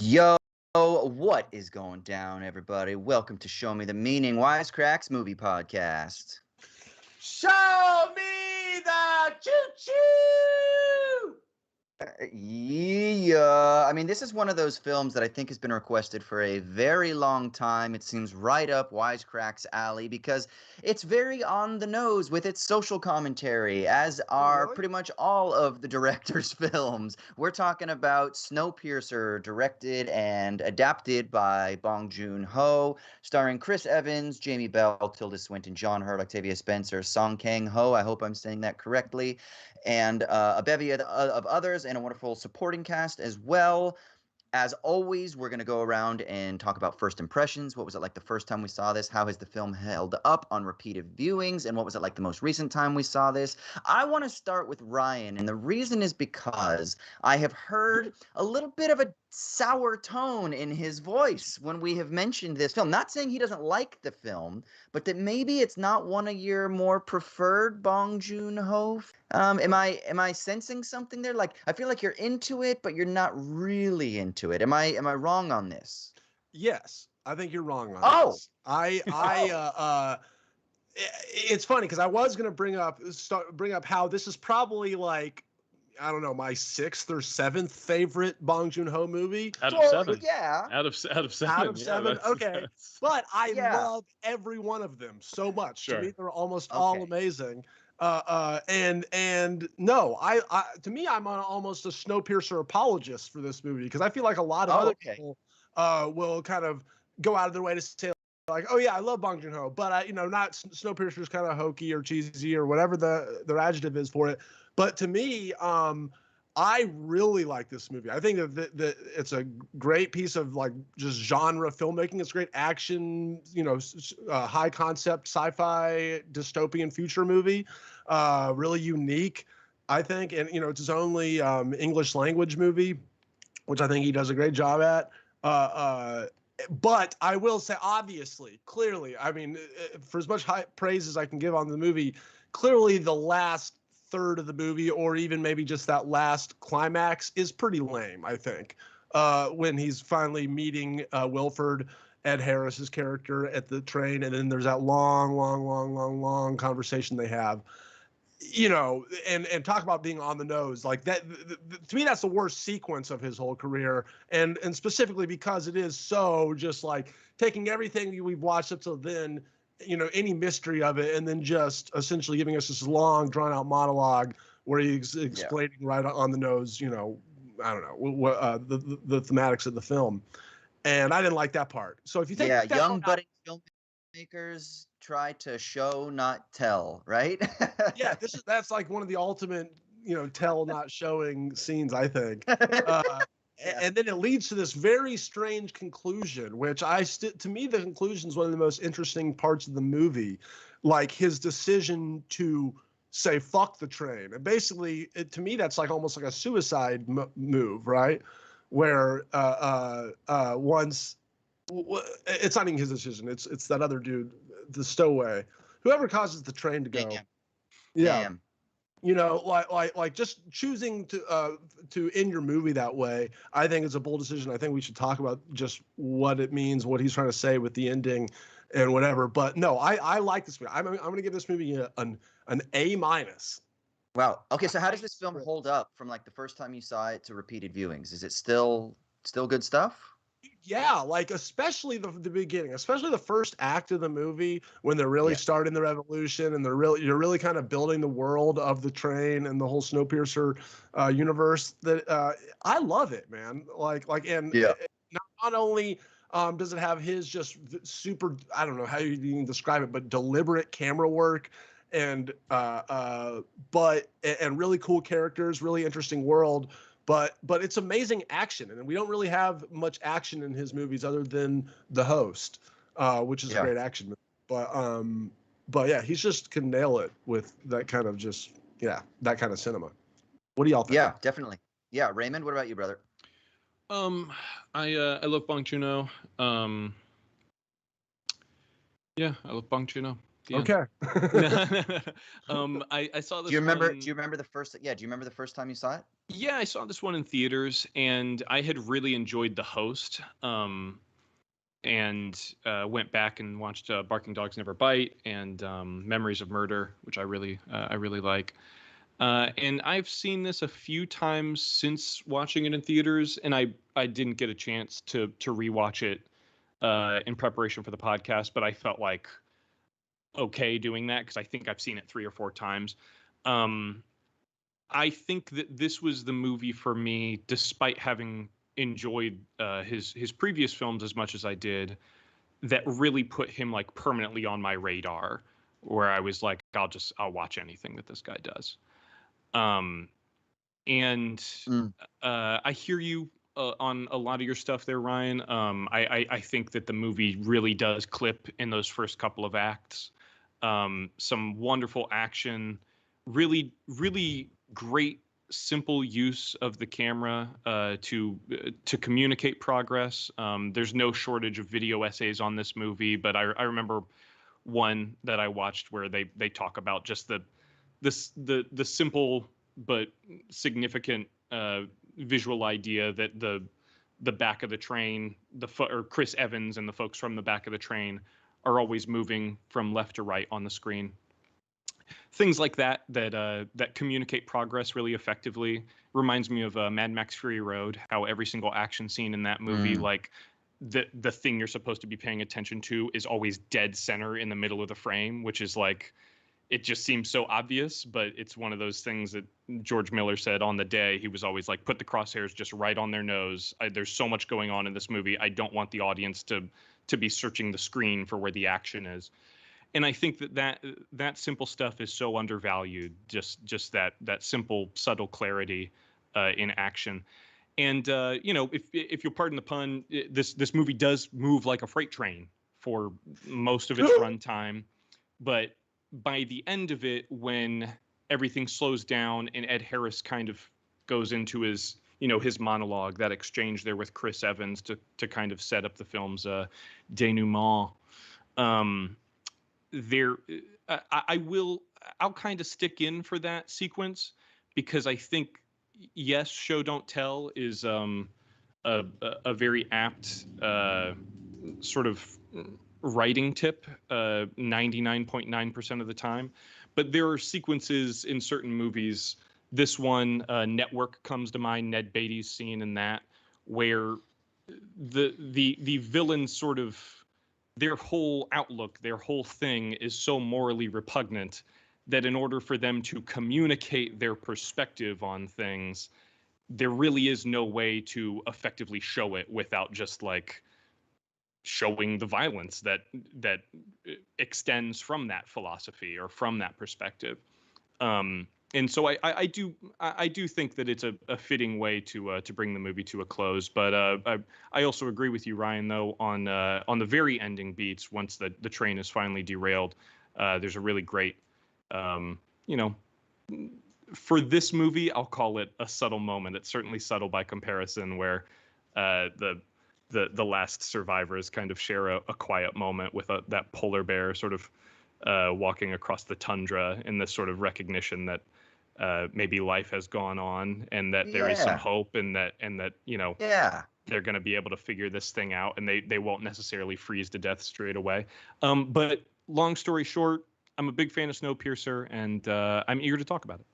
Yo, what is going down, everybody? Welcome to Show Me the Meaning Wisecracks movie podcast. Show me the choo-choo! Yeah, I mean, this is one of those films that I think has been requested for a very long time. It seems right up Wisecrack's alley because it's very on the nose with its social commentary, as are pretty much all of the director's films. We're talking about Snowpiercer, directed and adapted by Bong Joon-ho, starring Chris Evans, Jamie Bell, Tilda Swinton, John Hurt, Octavia Spencer, Song Kang-ho, I hope I'm saying that correctly, and a bevy of others, and a wonderful supporting cast as well. As always, we're going to go around and talk about first impressions. What was it like the first time we saw this? How has the film held up on repeated viewings? And what was it like the most recent time we saw this? I want to start with Ryan, and the reason is because I have heard a little bit of a sour tone in his voice when we have mentioned this film. Not saying he doesn't like the film, but that maybe it's not one of your more preferred Bong Joon-ho. Am I sensing something there? Like, I feel like you're into it, but you're not really into it. Am I wrong on this? Yes, I think you're wrong on this. It's funny because I was going to bring up how this is probably like, I don't know, my 6th or 7th favorite Bong Joon-ho movie. Out of 7. Yeah. Out of 7. Out of 7. Okay. But I Yeah. love every one of them so much. Sure. To me, they're almost all amazing. And no, I to me, I'm almost a Snowpiercer apologist for this movie because I feel like a lot of other people will kind of go out of their way to say like, oh yeah, I love Bong Joon-ho, but not Snowpiercer's kind of hokey or cheesy or whatever their adjective is for it. But to me, I really like this movie. I think that it's a great piece of like just genre filmmaking. It's great action, high concept sci-fi dystopian future movie. Really unique, I think. And, it's his only English language movie, which I think he does a great job at. But I will say, obviously, clearly, I mean, for as much high praise as I can give on the movie, clearly the last third of the movie, or even maybe just that last climax, is pretty lame, I think, when he's finally meeting Wilford, Ed Harris's character, at the train, and then there's that long conversation they have, and talk about being on the nose. Like that, to me, that's the worst sequence of his whole career, and specifically because it is so just like taking everything we've watched up till then, any mystery of it, and then just essentially giving us this long, drawn-out monologue where he's explaining right on the nose, I don't know, what the thematics of the film. And I didn't like that part. So if you take that young budding filmmakers try to show, not tell, right? Yeah, that's like one of the ultimate, tell not showing scenes, I think. And then it leads to this very strange conclusion, which to me, the conclusion is one of the most interesting parts of the movie, like his decision to say, fuck the train. And basically, to me, that's like almost like a suicide move, right? Where once, it's not even his decision. It's that other dude, the stowaway, whoever causes the train to go. Damn. Like just choosing to end your movie that way, I think is a bold decision. I think we should talk about just what it means, what he's trying to say with the ending and whatever. But no, I like this movie. I'm going to give this movie an A-. Wow. Okay, so how does this film hold up from like the first time you saw it to repeated viewings? Is it still good stuff? Yeah, like especially the beginning, especially the first act of the movie when they're really starting the revolution and you're really kind of building the world of the train and the whole Snowpiercer universe. That I love it, man. Not only does it have his just super, I don't know how you even describe it, but deliberate camera work and really cool characters, really interesting world. But it's amazing action, and we don't really have much action in his movies other than The Host, which is a great action movie. But yeah, he's just can nail it with that kind of that kind of cinema. What do y'all think? Yeah, definitely. Yeah, Raymond, what about you, brother? I love Bong Joon-ho. I love Bong Joon-ho. Yeah. Okay. I saw this. Do you remember? One, Do you remember the first? Yeah. Do you remember the first time you saw it? Yeah, I saw this one in theaters, and I had really enjoyed the host. And went back and watched Barking Dogs Never Bite and Memories of Murder, which I really like. And I've seen this a few times since watching it in theaters, and I didn't get a chance to rewatch it in preparation for the podcast, but I felt like okay doing that because I think I've seen it 3 or 4 times. I think that this was the movie for me, despite having enjoyed his previous films as much as I did, that really put him like permanently on my radar, where I was like, I'll watch anything that this guy does. And I hear you on a lot of your stuff there, Ryan. I think that the movie really does clip in those first couple of acts. Some wonderful action, really, really great, simple use of the camera to communicate progress. There's no shortage of video essays on this movie, but I remember one that I watched where they talk about just the simple but significant visual idea that the back of the train, or Chris Evans and the folks from the back of the train are always moving from left to right on the screen. Things like that communicate progress really effectively. Reminds me of Mad Max Fury Road, how every single action scene in that movie, like the thing you're supposed to be paying attention to is always dead center in the middle of the frame, which is like, it just seems so obvious, but it's one of those things that George Miller said on the day. He was always like, put the crosshairs just right on their nose. There's so much going on in this movie. I don't want the audience to be searching the screen for where the action is. And I think that simple stuff is so undervalued. Just that simple, subtle clarity in action. And if you'll pardon the pun, this movie does move like a freight train for most of its runtime, but by the end of it, when everything slows down and Ed Harris kind of goes into his monologue, that exchange there with Chris Evans to kind of set up the film's denouement. I'll kind of stick in for that sequence because I think, yes, show don't tell is a very apt sort of writing tip 99.9% of the time, but there are sequences in certain movies. This one, Network, comes to mind. Ned Beatty's scene in that, where the villain sort of, their whole outlook, their whole thing is so morally repugnant that in order for them to communicate their perspective on things, there really is no way to effectively show it without just like showing the violence that extends from that philosophy or from that perspective. And so I do think that it's a fitting way to bring the movie to a close. But I also agree with you, Ryan, though, on the very ending beats. Once the train is finally derailed, there's a really great, for this movie, I'll call it a subtle moment. It's certainly subtle by comparison, where the last survivors kind of share a quiet moment with that polar bear sort of walking across the tundra in this sort of recognition that maybe life has gone on and that there is some hope and that they're going to be able to figure this thing out and they won't necessarily freeze to death straight away. But long story short, I'm a big fan of Snowpiercer, and I'm eager to talk about it.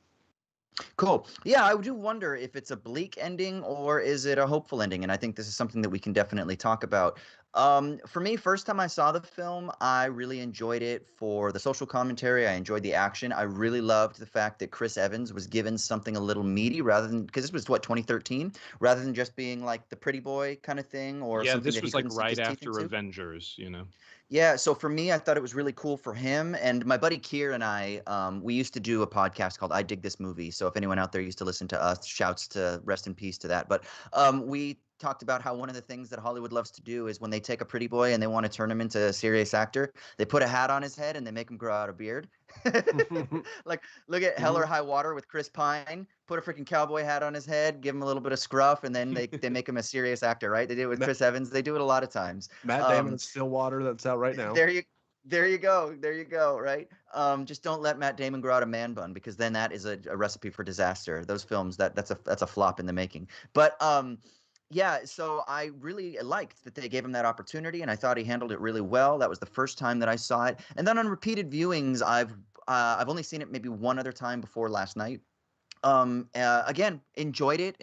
Cool. Yeah, I do wonder if it's a bleak ending or is it a hopeful ending, and I think this is something that we can definitely talk about. For me, first time I saw the film, I really enjoyed it for the social commentary. I enjoyed the action. I really loved the fact that Chris Evans was given something a little meaty rather than, because this was 2013, rather than just being like the pretty boy kind of thing or something this that was he like couldn't sink his right teeth after into. Avengers, Yeah, so for me, I thought it was really cool for him. And my buddy Kier and I, we used to do a podcast called I Dig This Movie. So if anyone out there used to listen to us, shouts to rest in peace to that. But we talked about how one of the things that Hollywood loves to do is when they take a pretty boy and they want to turn him into a serious actor, they put a hat on his head and they make him grow out a beard. Like, look at Hell or High Water with Chris Pine. Put a freaking cowboy hat on his head, give him a little bit of scruff, and then they make him a serious actor, right? They do it with Chris Evans. They do it a lot of times. Matt Damon in Stillwater, that's out right now. There you There you go. There you go. Right. Just don't let Matt Damon grow out a man bun, because then that is a recipe for disaster. Those films, that's a flop in the making. But yeah. So I really liked that they gave him that opportunity, and I thought he handled it really well. That was the first time that I saw it, and then on repeated viewings, I've only seen it maybe one other time before last night. Again, enjoyed it.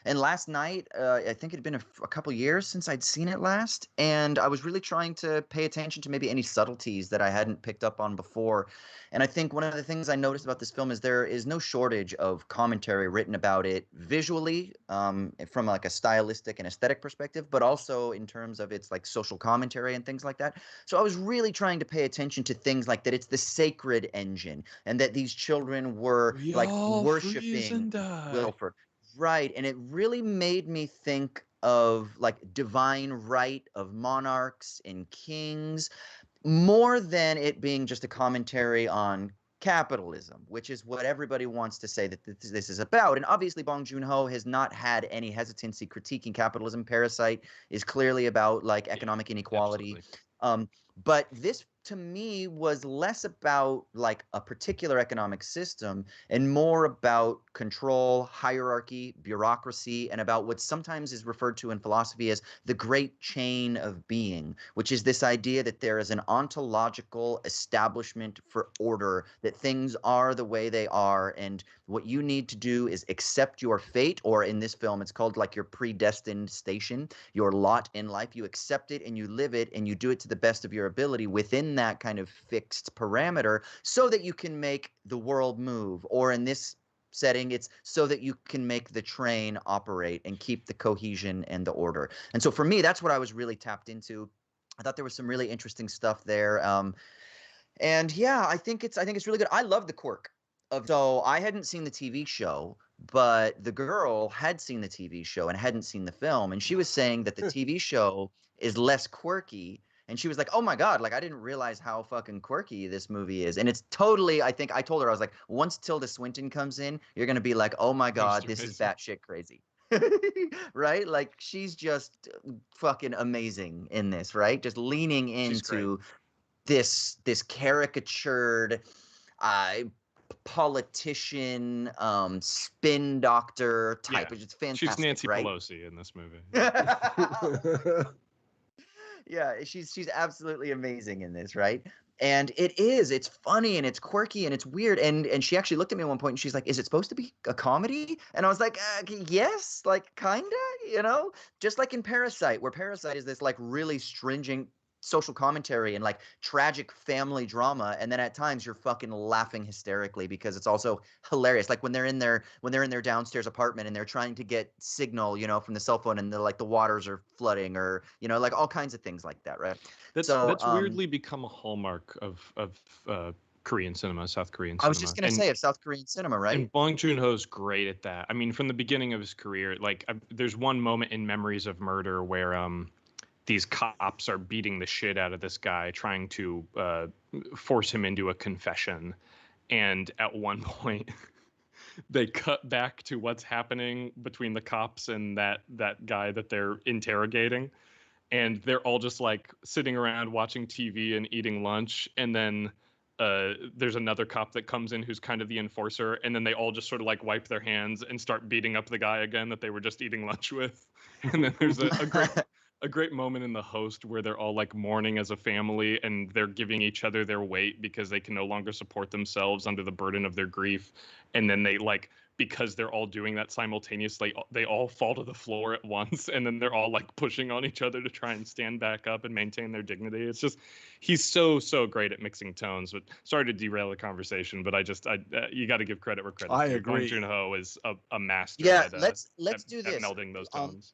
And last night, I think it had been a couple years since I'd seen it last, and I was really trying to pay attention to maybe any subtleties that I hadn't picked up on before. And I think one of the things I noticed about this film is there is no shortage of commentary written about it visually, from like a stylistic and aesthetic perspective, but also in terms of its like social commentary and things like that. So I was really trying to pay attention to things like that it's the sacred engine, and that these children were We like all freeze worshiping and die. Wilford. Right. And it really made me think of like divine right of monarchs and kings, more than it being just a commentary on capitalism, which is what everybody wants to say that this is about. And obviously, Bong Joon-ho has not had any hesitancy critiquing capitalism. Parasite is clearly about like Yeah, economic inequality. absolutely. But this to me was less about like a particular economic system and more about control, hierarchy, bureaucracy, and about what sometimes is referred to in philosophy as the great chain of being, which is this idea that there is an ontological establishment for order, that things are the way they are, and what you need to do is accept your fate, or in this film, it's called like your predestined station, your lot in life. You accept it and you live it, and you do it to the best of your ability within that kind of fixed parameter, so that you can make the world move. Or in this setting, it's so that you can make the train operate and keep the cohesion and the order. And so for me, that's what I was really tapped into. I thought there was some really interesting stuff there. And yeah, I think it's really good. I love the quirk of, so I hadn't seen the TV show, but the girl had seen the TV show and hadn't seen the film, and she was saying that the TV show is less quirky. And she was like, "Oh my God, like I didn't realize how fucking quirky this movie is." And it's totally, I think I told her, I was like, once Tilda Swinton comes in, you're gonna be like, "Oh my God, this is Amazing. batshit crazy." Right? Like she's just fucking amazing in this, right? Just leaning She's great. into this caricatured uh, politician, spin doctor type. Yeah. It's She's fantastic, Nancy right? Pelosi in this movie. Yeah, she's absolutely amazing in this, right? And it's funny and it's quirky and it's weird. And she actually looked at me at one point and she's like, "Is it supposed to be a comedy?" And I was like, yes, like kinda, just like in Parasite, where Parasite is this like really stringent social commentary and like tragic family drama, and then at times you're fucking laughing hysterically because it's also hilarious, like when they're in their downstairs apartment and they're trying to get signal, from the cell phone, and the waters are flooding, or like all kinds of things like that, right? That's weirdly become a hallmark of Korean cinema, South Korean I was just cinema, gonna say, of South Korean cinema, right? and Bong Joon-ho's great at that. I mean, from the beginning of his career, like there's one moment in Memories of Murder where these cops are beating the shit out of this guy, trying to force him into a confession, and at one point they cut back to what's happening between the cops and that guy that they're interrogating, and they're all just like sitting around watching TV and eating lunch, and then there's another cop that comes in who's kind of the enforcer, and then they all just sort of like wipe their hands and start beating up the guy again that they were just eating lunch with. And then there's a great moment in The Host where they're all like mourning as a family, and they're giving each other their weight because they can no longer support themselves under the burden of their grief. And then they like, because they're all doing that simultaneously, they all fall to the floor at once, and then they're all like pushing on each other to try and stand back up and maintain their dignity. It's just, he's so great at mixing tones. But sorry to derail the conversation, but you got to give credit where credit's I due. Bong agree. Joon-ho is a master Yeah, at let's do at this. melding those tones.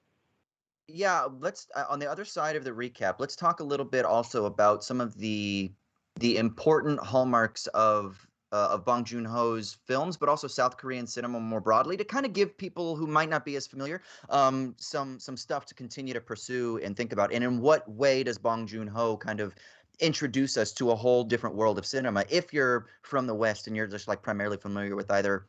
Yeah, let's on the other side of the recap, let's talk a little bit also about some of the important hallmarks of Bong Joon-ho's films, but also South Korean cinema more broadly, to kind of give people who might not be as familiar some stuff to continue to pursue and think about. And in what way does Bong Joon-ho kind of introduce us to a whole different world of cinema if you're from the West and you're just like primarily familiar with either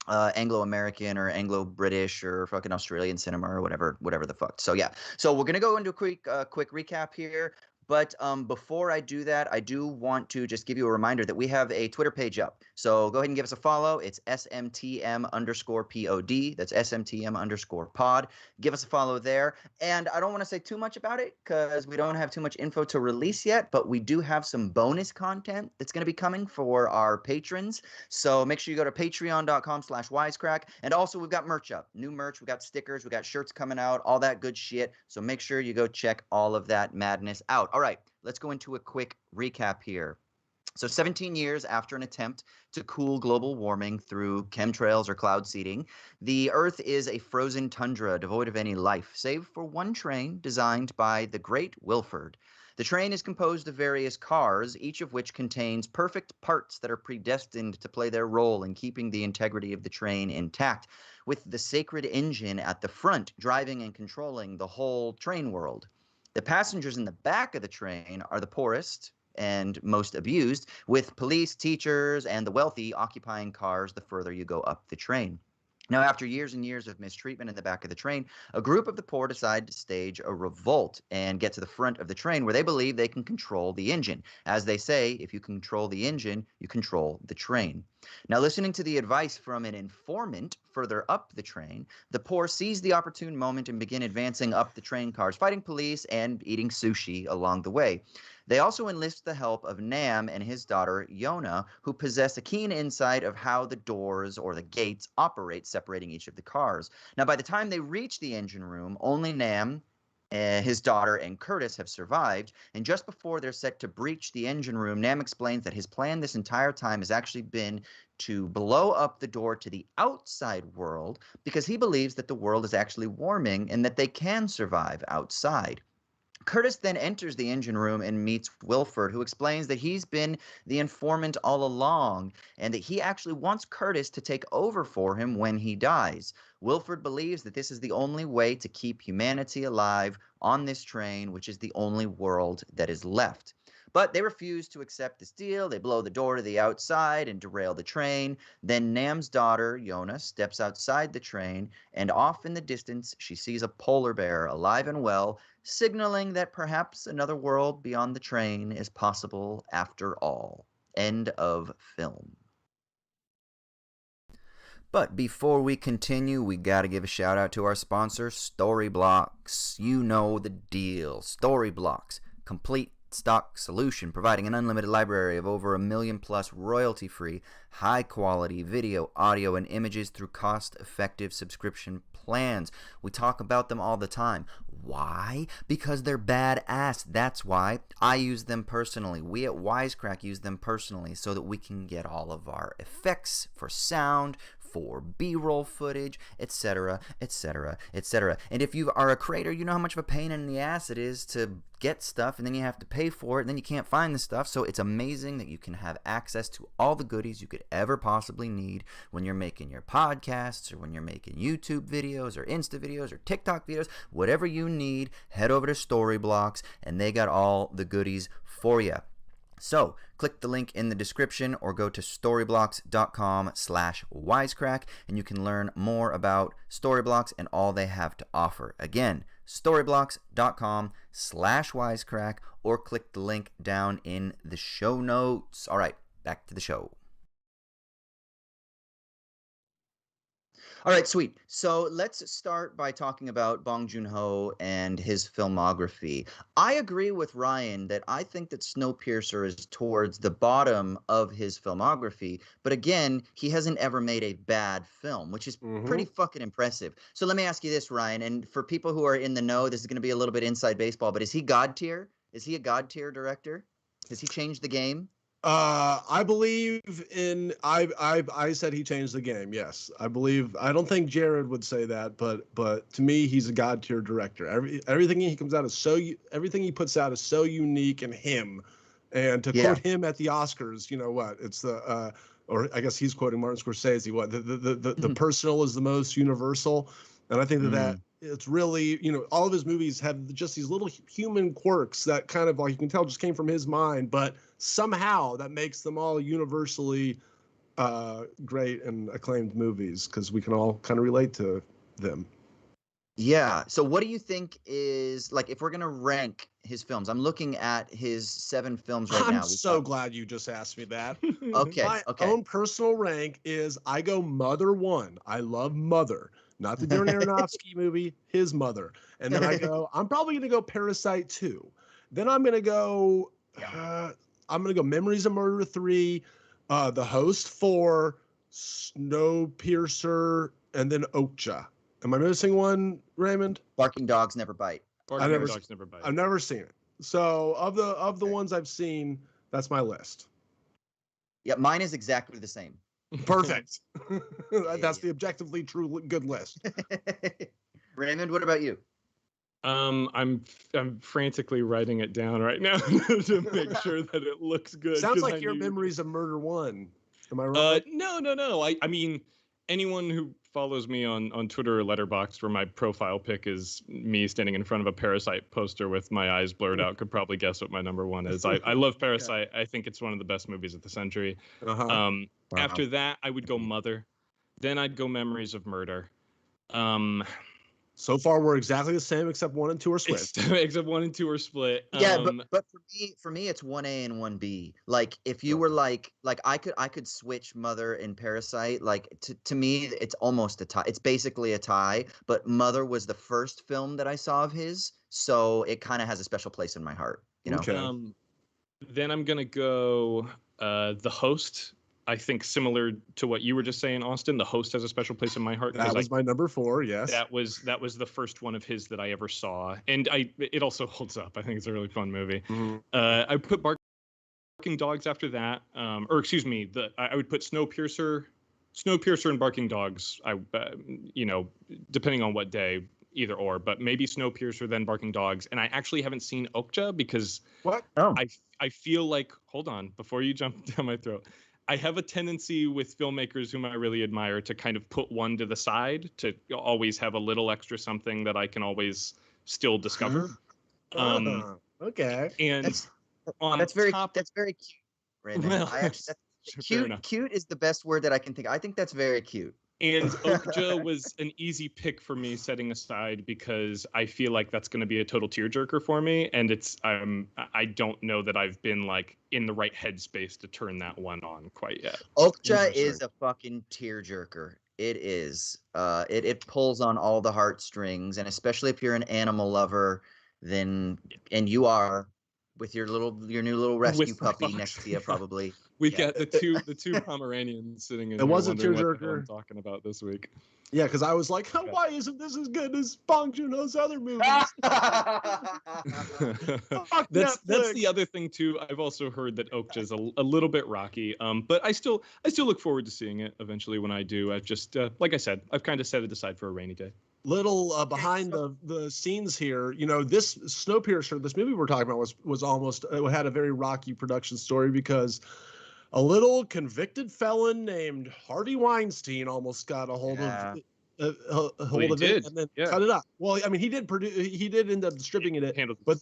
Anglo-American or Anglo-British or fucking Australian cinema or whatever the fuck. So yeah. So we're gonna go into a quick recap here. But before I do that, I do want to just give you a reminder that we have a Twitter page up. So go ahead and give us a follow. It's SMTM_POD. That's SMTM_pod. Give us a follow there. And I don't want to say too much about it because we don't have too much info to release yet, but we do have some bonus content that's going to be coming for our patrons. So make sure you go to patreon.com/wisecrack. And also we've got merch up, new merch. We got stickers, we got shirts coming out, all that good shit. So make sure you go check all of that madness out. All right, let's go into a quick recap here. So 17 years after an attempt to cool global warming through chemtrails or cloud seeding, the Earth is a frozen tundra devoid of any life, save for one train designed by the great Wilford. The train is composed of various cars, each of which contains perfect parts that are predestined to play their role in keeping the integrity of the train intact, with the sacred engine at the front driving and controlling the whole train world. The passengers in the back of the train are the poorest and most abused, with police, teachers, and the wealthy occupying cars the further you go up the train. Now, after years and years of mistreatment in the back of the train, a group of the poor decide to stage a revolt and get to the front of the train where they believe they can control the engine. As they say, if you control the engine, you control the train. Now, listening to the advice from an informant further up the train, the poor seize the opportune moment and begin advancing up the train cars, fighting police and eating sushi along the way. They also enlist the help of Nam and his daughter, Yona, who possess a keen insight of how the doors or the gates operate, separating each of the cars. Now, by the time they reach the engine room, only Nam, his daughter, and Curtis have survived, and just before they're set to breach the engine room, Nam explains that his plan this entire time has actually been to blow up the door to the outside world because he believes that the world is actually warming and that they can survive outside. Curtis then enters the engine room and meets Wilford, who explains that he's been the informant all along and that he actually wants Curtis to take over for him when he dies. Wilford believes that this is the only way to keep humanity alive on this train, which is the only world that is left. But they refuse to accept this deal. They blow the door to the outside and derail the train. Then Nam's daughter, Yona, steps outside the train, and off in the distance, she sees a polar bear alive and well, signaling that perhaps another world beyond the train is possible after all. End of film. But before we continue, we gotta give a shout out to our sponsor, Storyblocks. You know the deal. Storyblocks, complete stock solution providing an unlimited library of over 1 million plus royalty-free, high-quality video, audio, and images through cost-effective subscription plans. We talk about them all the time. Why? Because they're badass. That's why. I use them personally. We at Wisecrack use them personally so that we can get all of our effects for sound, for B-roll footage, etc., etc., etc. And if you are a creator, you know how much of a pain in the ass it is to get stuff, and then you have to pay for it, and then you can't find the stuff. So it's amazing that you can have access to all the goodies you could ever possibly need when you're making your podcasts, or when you're making YouTube videos, or Insta videos, or TikTok videos. Whatever you need, head over to Storyblocks, and they got all the goodies for you. So, click the link in the description or go to storyblocks.com/wisecrack and you can learn more about Storyblocks and all they have to offer. Again, storyblocks.com/wisecrack or click the link down in the show notes. All right, back to the show. All right, sweet. So let's start by talking about Bong Joon-ho and his filmography. I agree with Ryan that I think that Snowpiercer is towards the bottom of his filmography, but again, he hasn't ever made a bad film, which is pretty fucking impressive. So let me ask you this, Ryan, and for people who are in the know, this is going to be a little bit inside baseball, but is he God tier? Is he a God tier director? Has he changed the game? I believe in. I said he changed the game. Yes, I believe. I don't think Jared would say that, but to me, he's a god tier director. Everything he comes out is everything he puts out is so unique and him. And to quote him at the Oscars, you know what? It's the or I guess he's quoting Martin Scorsese. What the personal is the most universal, and I think that it's really, you know, all of his movies have just these little human quirks that kind of, like, you can tell just came from his mind, but somehow that makes them all universally great and acclaimed movies because we can all kind of relate to them. Yeah. So what do you think is like if we're gonna rank his films? I'm looking at his 7 films right I'm now. so glad you just asked me that. Okay, My okay. own personal rank is I go Mother 1. I love Mother, not the Darren Aronofsky movie, his Mother. And then I'm probably gonna go Parasite 2. Then I'm gonna go Memories of Murder 3, The Host 4, Snowpiercer, and then Okja. Am I missing one, Raymond? Barking Dogs Never Bite. Barking Dogs Never Bite. I've never seen it. So of the ones I've seen, that's my list. Yeah, mine is exactly the same. Perfect. That's the objectively true good list. Raymond, what about you? I'm frantically writing it down right now to make sure that it looks good. Sounds like your Memories of Murder 1. Am I wrong? No. I mean, anyone who follows me on Twitter or Letterboxd, where my profile pic is me standing in front of a Parasite poster with my eyes blurred out, could probably guess what my number 1 is. I love Parasite. Okay. I think it's one of the best movies of the century. Wow. After that, I would go Mother. Then I'd go Memories of Murder. So far, we're exactly the same, except 1 and 2 are split. Except 1 and 2 are split. Yeah, but for me, it's 1A and 1B. Like, if you were like I could switch Mother and Parasite. Like, to me, it's almost a tie. It's basically a tie. But Mother was the first film that I saw of his, so it kind of has a special place in my heart. You know. Okay. Then I'm gonna go The Host. I think similar to what you were just saying, Austin, The Host has a special place in my heart. That was my number 4, yes. That was the first one of his that I ever saw. And it also holds up. I think it's a really fun movie. Mm-hmm. I put Barking Dogs after that. Or excuse me, I would put Snowpiercer and Barking Dogs, depending on what day, either or, but maybe Snowpiercer, then Barking Dogs. And I actually haven't seen Okja because I feel like, hold on, before you jump down my throat, I have a tendency with filmmakers whom I really admire to kind of put one to the side, to always have a little extra something that I can always still discover. Okay. And that's very cute, Raymond. Well, cute is the best word that I can think. I think that's very cute. And Okja was an easy pick for me, setting aside because I feel like that's going to be a total tearjerker for me, and it's I don't know that I've been like in the right headspace to turn that one on quite yet. Okja is a fucking tearjerker. It is. It pulls on all the heartstrings, and especially if you're an animal lover, then and you are. With your new little rescue puppy next to you, probably. We got the two Pomeranians sitting in. It was a tearjerker. I'm talking about this week. Yeah, because I was like, why isn't this as good as Bong Joon-ho's other movies? That's the other thing too. I've also heard that Okja is a little bit rocky. But I still look forward to seeing it eventually when I do. I've just like I said, I've kind of set it aside for a rainy day. Little behind the scenes here, this Snowpiercer, this movie we're talking about was almost had a very rocky production story because a little convicted felon named Harvey Weinstein almost got a hold of it and then cut it up. Well, I mean, he did end up distributing it, but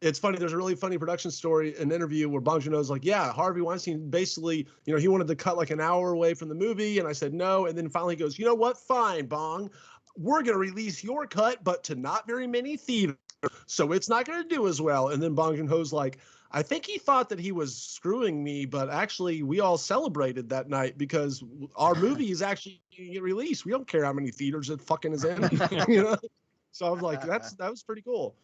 it's funny. There's a really funny production story, an interview where Bong Joon-ho's like, yeah, Harvey Weinstein basically, he wanted to cut like an hour away from the movie, and I said no, and then finally he goes, you know what, fine, Bong. We're going to release your cut, but to not very many theaters, so it's not going to do as well. And then Bong Joon-ho's like, I think he thought that he was screwing me, but actually we all celebrated that night because our movie is actually going to get released. We don't care how many theaters it fucking is in, So I was like, that was pretty cool.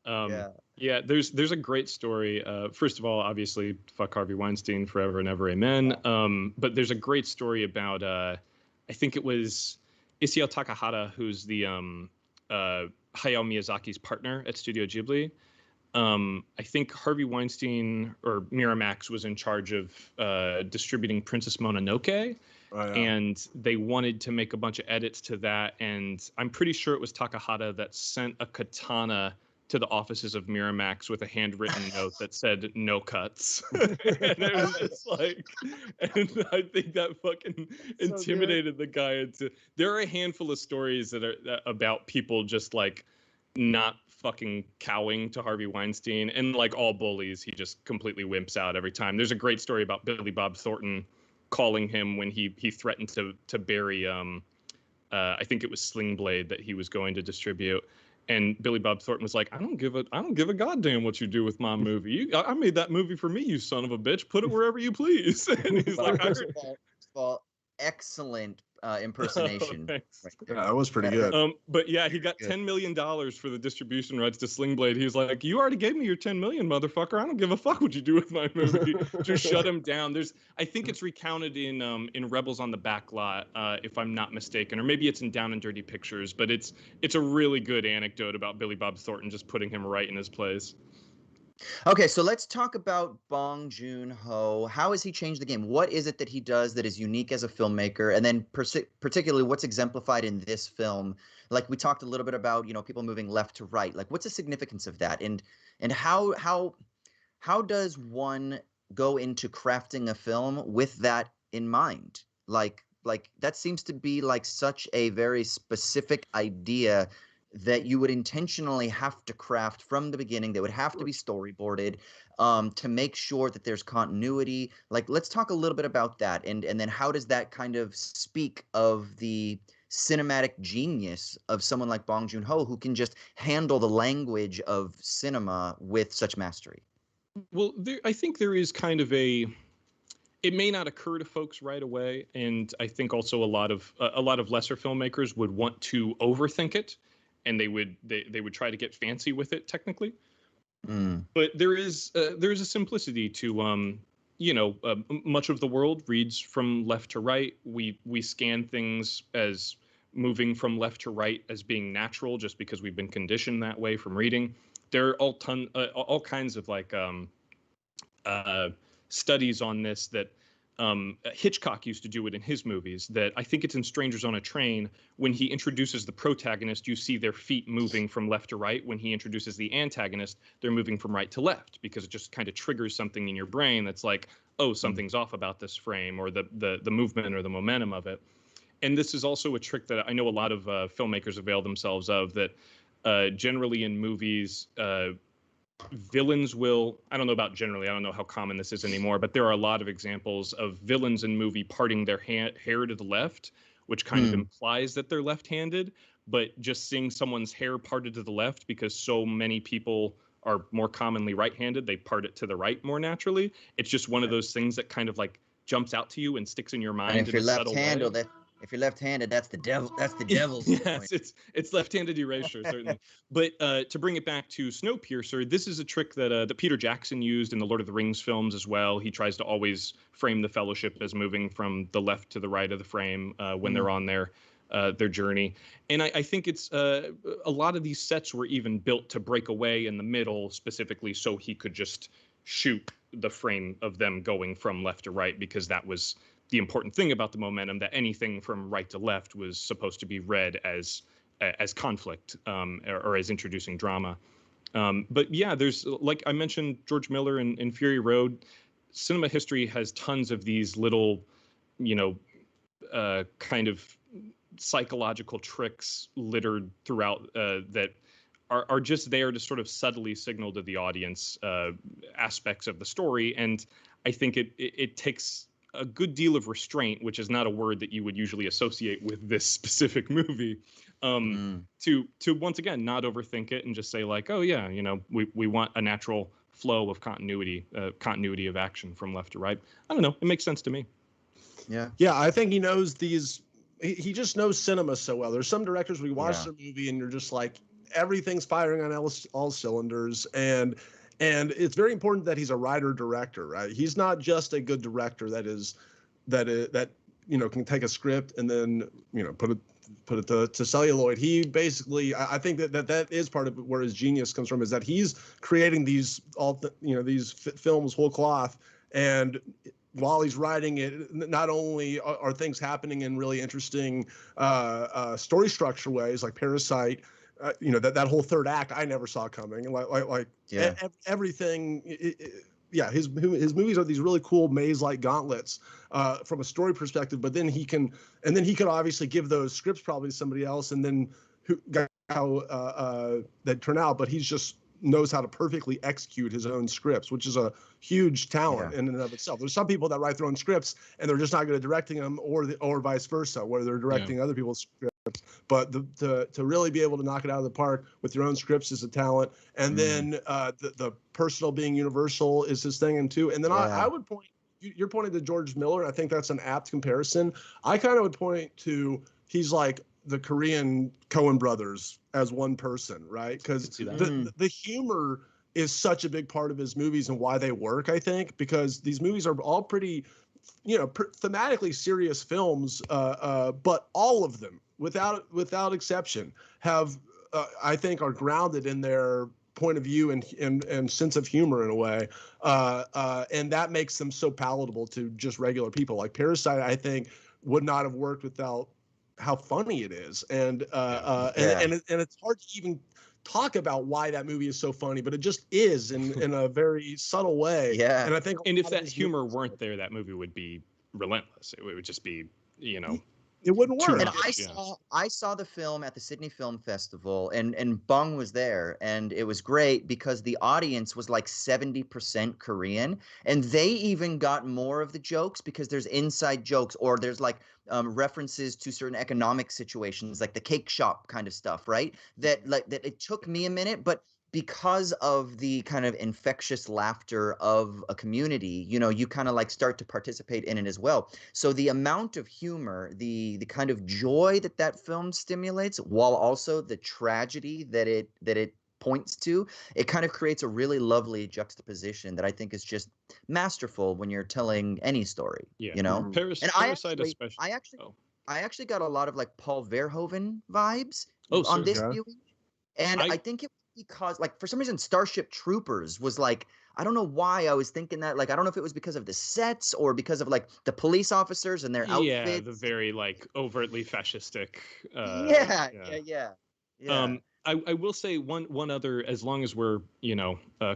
Yeah, there's a great story. First of all, obviously, fuck Harvey Weinstein forever and ever, amen. But there's a great story about, I think it was Isao Takahata, who's the Hayao Miyazaki's partner at Studio Ghibli. I think Harvey Weinstein or Miramax was in charge of distributing Princess Mononoke, and they wanted to make a bunch of edits to that. And I'm pretty sure it was Takahata that sent a katana to the offices of Miramax with a handwritten note that said "no cuts," and it was just like, and I think that fucking intimidated the guy into. There are a handful of stories that are about people just like not fucking cowing to Harvey Weinstein, and like all bullies, he just completely wimps out every time. There's a great story about Billy Bob Thornton calling him when he threatened to bury I think it was Sling Blade that he was going to distribute. And Billy Bob Thornton was like, I don't give a goddamn what you do with my movie. I made that movie for me, you son of a bitch. Put it wherever you please. And he's like, first of all, excellent impersonation. Oh, right yeah, that was pretty good. But yeah, he got $10 million for the distribution rights to Sling Blade. He was like, you already gave me your 10 million, motherfucker. I don't give a fuck what you do with my movie. Just shut him down. I think it's recounted in Rebels on the Backlot, if I'm not mistaken, or maybe it's in Down and Dirty Pictures, but it's a really good anecdote about Billy Bob Thornton just putting him right in his place. Okay, so let's talk about Bong Joon-ho. How has he changed the game? What is it that he does that is unique as a filmmaker? And then particularly what's exemplified in this film? Like we talked a little bit about, people moving left to right. Like what's the significance of that? And how does one go into crafting a film with that in mind? Like that seems to be like such a very specific idea that you would intentionally have to craft from the beginning. They would have to be storyboarded to make sure that there's continuity. Like, let's talk a little bit about that. And then how does that kind of speak of the cinematic genius of someone like Bong Joon-ho, who can just handle the language of cinema with such mastery? Well, I think there is kind of it may not occur to folks right away. And I think also a lot of lesser filmmakers would want to overthink it. And they would try to get fancy with it technically, but there is a simplicity to much of the world reads from left to right. We scan things as moving from left to right as being natural, just because we've been conditioned that way from reading. There are all kinds of like studies on this that. Hitchcock used to do it in his movies. That I think it's in Strangers on a Train, when he introduces the protagonist, you see their feet moving from left to right. When he introduces the antagonist, they're moving from right to left, because it just kind of triggers something in your brain that's like, oh, something's off about this frame, or the movement or the momentum of it. And this is also a trick that I know a lot of filmmakers avail themselves of, that generally in movies, villains will, I don't know about generally, I don't know how common this is anymore, but there are a lot of examples of villains in movie parting their hair to the left, which kind of implies that they're left-handed. But just seeing someone's hair parted to the left, because so many people are more commonly right-handed, they part it to the right more naturally. It's just one of those things that kind of like jumps out to you and sticks in your mind. And if you're left-handed, if you're left-handed, that's the devil. That's the devil's. Yes, it's left-handed erasure, certainly. But to bring it back to Snowpiercer, this is a trick that Peter Jackson used in the Lord of the Rings films as well. He tries to always frame the Fellowship as moving from the left to the right of the frame when they're on their journey. And I think it's a lot of these sets were even built to break away in the middle, specifically so he could just shoot the frame of them going from left to right, because that was the important thing about the momentum, that anything from right to left was supposed to be read as conflict or as introducing drama. But yeah, there's, like I mentioned, George Miller in Fury Road. Cinema history has tons of these little, kind of psychological tricks littered throughout that are just there to sort of subtly signal to the audience aspects of the story. And I think it takes a good deal of restraint, which is not a word that you would usually associate with this specific movie, to once again not overthink it and just say like, oh yeah, we want a natural flow of continuity of action from left to right. I don't know, it makes sense to me. Yeah, I think he knows these. He just knows cinema so well. There's some directors we watch their movie and you're just like, everything's firing on all cylinders, and it's very important that he's a writer director, right? He's not just a good director that can take a script and then put it to celluloid. He basically, I think that is part of where his genius comes from, is that he's creating these these films whole cloth, and while he's writing it, not only are things happening in really interesting story structure ways, like Parasite. That whole third act I never saw coming, everything. His movies are these really cool maze-like gauntlets from a story perspective. But then he could obviously give those scripts probably to somebody else, and then how that turn out. But he's just knows how to perfectly execute his own scripts, which is a huge talent in and of itself. There's some people that write their own scripts and they're just not good at directing them, or vice versa, where they're directing other people's scripts. but to really be able to knock it out of the park with your own scripts is a talent. And then the personal being universal is his thing, and too. And then I would point, you're pointing to George Miller, and I think that's an apt comparison. I kind of would point to, he's like the Korean Coen brothers as one person, right? Because the humor is such a big part of his movies and why they work, I think, because these movies are all pretty, thematically serious films, but all of them, without exception, have, I think, are grounded in their point of view and sense of humor in a way, and that makes them so palatable to just regular people. Like Parasite, I think, would not have worked without how funny it is, and it's hard to even talk about why that movie is so funny, but it just is in a very subtle way. Yeah. And I think, and if that humor weren't there, that movie would be relentless. It would just be, it wouldn't work. And I saw the film at the Sydney Film Festival, and Bong was there, and it was great because the audience was like 70% Korean, and they even got more of the jokes because there's inside jokes, or there's like references to certain economic situations, like the cake shop kind of stuff, right? That it took me a minute, but because of the kind of infectious laughter of a community, you kind of like start to participate in it as well. So the amount of humor, the kind of joy that film stimulates, while also the tragedy that it points to, it kind of creates a really lovely juxtaposition that I think is just masterful when you're telling any story. And Parasite I actually got a lot of like Paul Verhoeven vibes on this viewing, and I think it was because, like, for some reason Starship Troopers was like, I don't know why I was thinking that, like, I don't know if it was because of the sets or because of like the police officers and their outfits. Yeah, the very like overtly fascistic. Yeah. I will say one other, as long as we're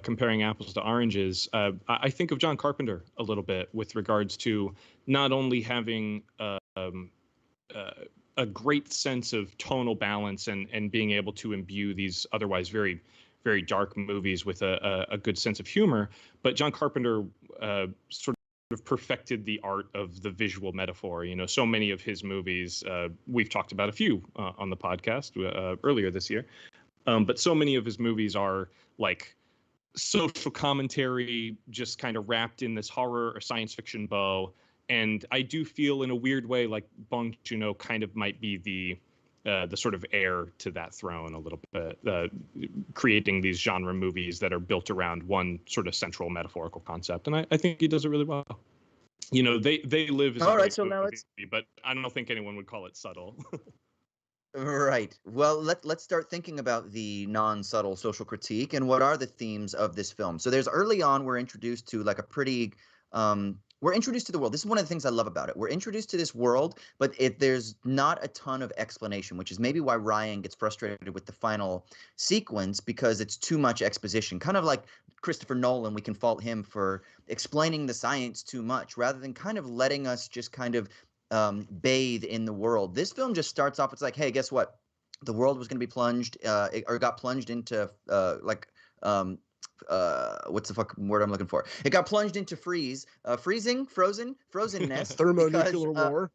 comparing apples to oranges, I think of John Carpenter a little bit with regards to not only having a great sense of tonal balance and being able to imbue these otherwise very, very dark movies with a good sense of humor, but John Carpenter sort of perfected the art of the visual metaphor. So many of his movies, we've talked about a few on the podcast earlier this year, but so many of his movies are like social commentary, just kind of wrapped in this horror or science fiction bow. And I do feel, in a weird way, like Bong Joon-ho kind of might be the sort of heir to that throne a little bit, creating these genre movies that are built around one sort of central metaphorical concept. And I think he does it really well. They live as all right. So now but I don't think anyone would call it subtle. Right. Well, let's start thinking about the non-subtle social critique and what are the themes of this film. So there's, early on, we're introduced to like a pretty we're introduced to the world. This is one of the things I love about it. We're introduced to this world, but there's not a ton of explanation, which is maybe why Ryan gets frustrated with the final sequence, because it's too much exposition. Kind of like Christopher Nolan, we can fault him for explaining the science too much rather than kind of letting us just kind of bathe in the world. This film just starts off, it's like, hey, guess what? The world was going to be plunged, or got plunged into what's the fuck word I'm looking for? It got plunged into frozenness. Thermonuclear war.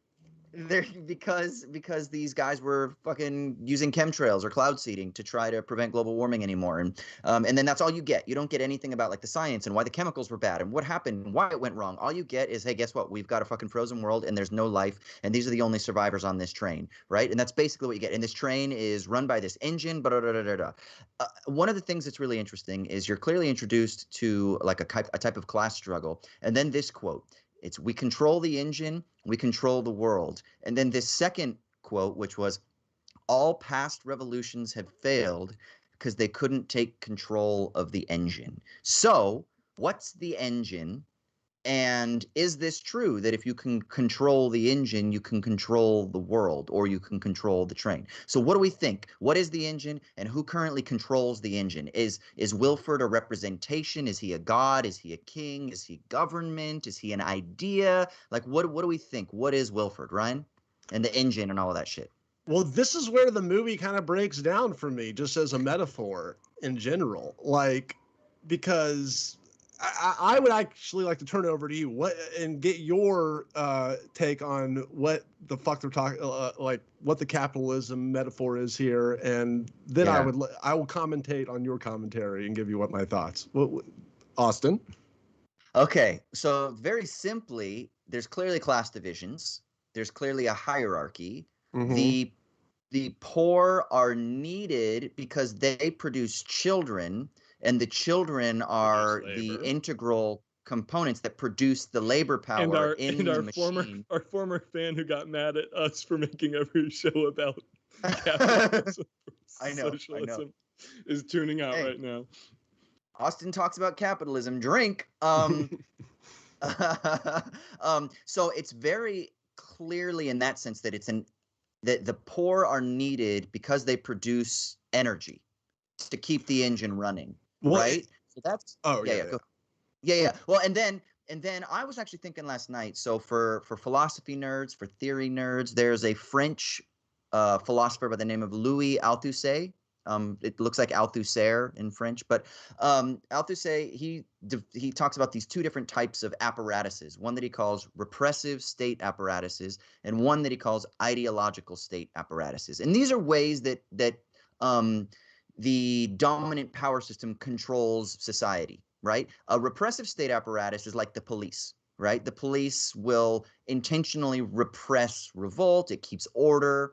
Because these guys were fucking using chemtrails or cloud seeding to try to prevent global warming anymore, and then that's all you get. You don't get anything about like the science and why the chemicals were bad and what happened and why it went wrong. All you get is, hey, guess what? We've got a fucking frozen world and there's no life, and these are the only survivors on this train, right? And that's basically what you get. And this train is run by this engine. One of the things that's really interesting is you're clearly introduced to like a type of class struggle, and then this quote. It's, we control the engine, we control the world. And then this second quote, which was, all past revolutions have failed because they couldn't take control of the engine. So what's the engine? And is this true that if you can control the engine, you can control the world, or you can control the train? So what do we think? What is the engine, and who currently controls the engine? Is Wilford a representation? Is he a god? Is he a king? Is he government? Is he an idea? Like, what do we think? What is Wilford, Ryan? And the engine and all of that shit. Well, this is where the movie kind of breaks down for me, just as a metaphor in general. Like, because I would actually like to turn it over to you and get your take on what the fuck they're talking, like what the capitalism metaphor is here, and then I will commentate on your commentary and give you what my thoughts. Austin. Okay, so very simply, there's clearly class divisions. There's clearly a hierarchy. Mm-hmm. The poor are needed because they produce children, and the children are the integral components that produce the labor power in the machine. Our former fan who got mad at us for making every show about capitalism, socialism, is tuning out right now. Austin talks about capitalism. Drink. So it's very clearly in that sense that that the poor are needed because they produce energy to keep the engine running, right? So that's yeah. Well, and then I was actually thinking last night. So for philosophy nerds, for theory nerds, there's a French philosopher by the name of Louis Althusser. It looks like Althusser in French, but Althusser, he talks about these two different types of apparatuses, one that he calls repressive state apparatuses and one that he calls ideological state apparatuses. And these are ways that the dominant power system controls society, right? A repressive state apparatus is like the police, right? The police will intentionally repress revolt. It keeps order.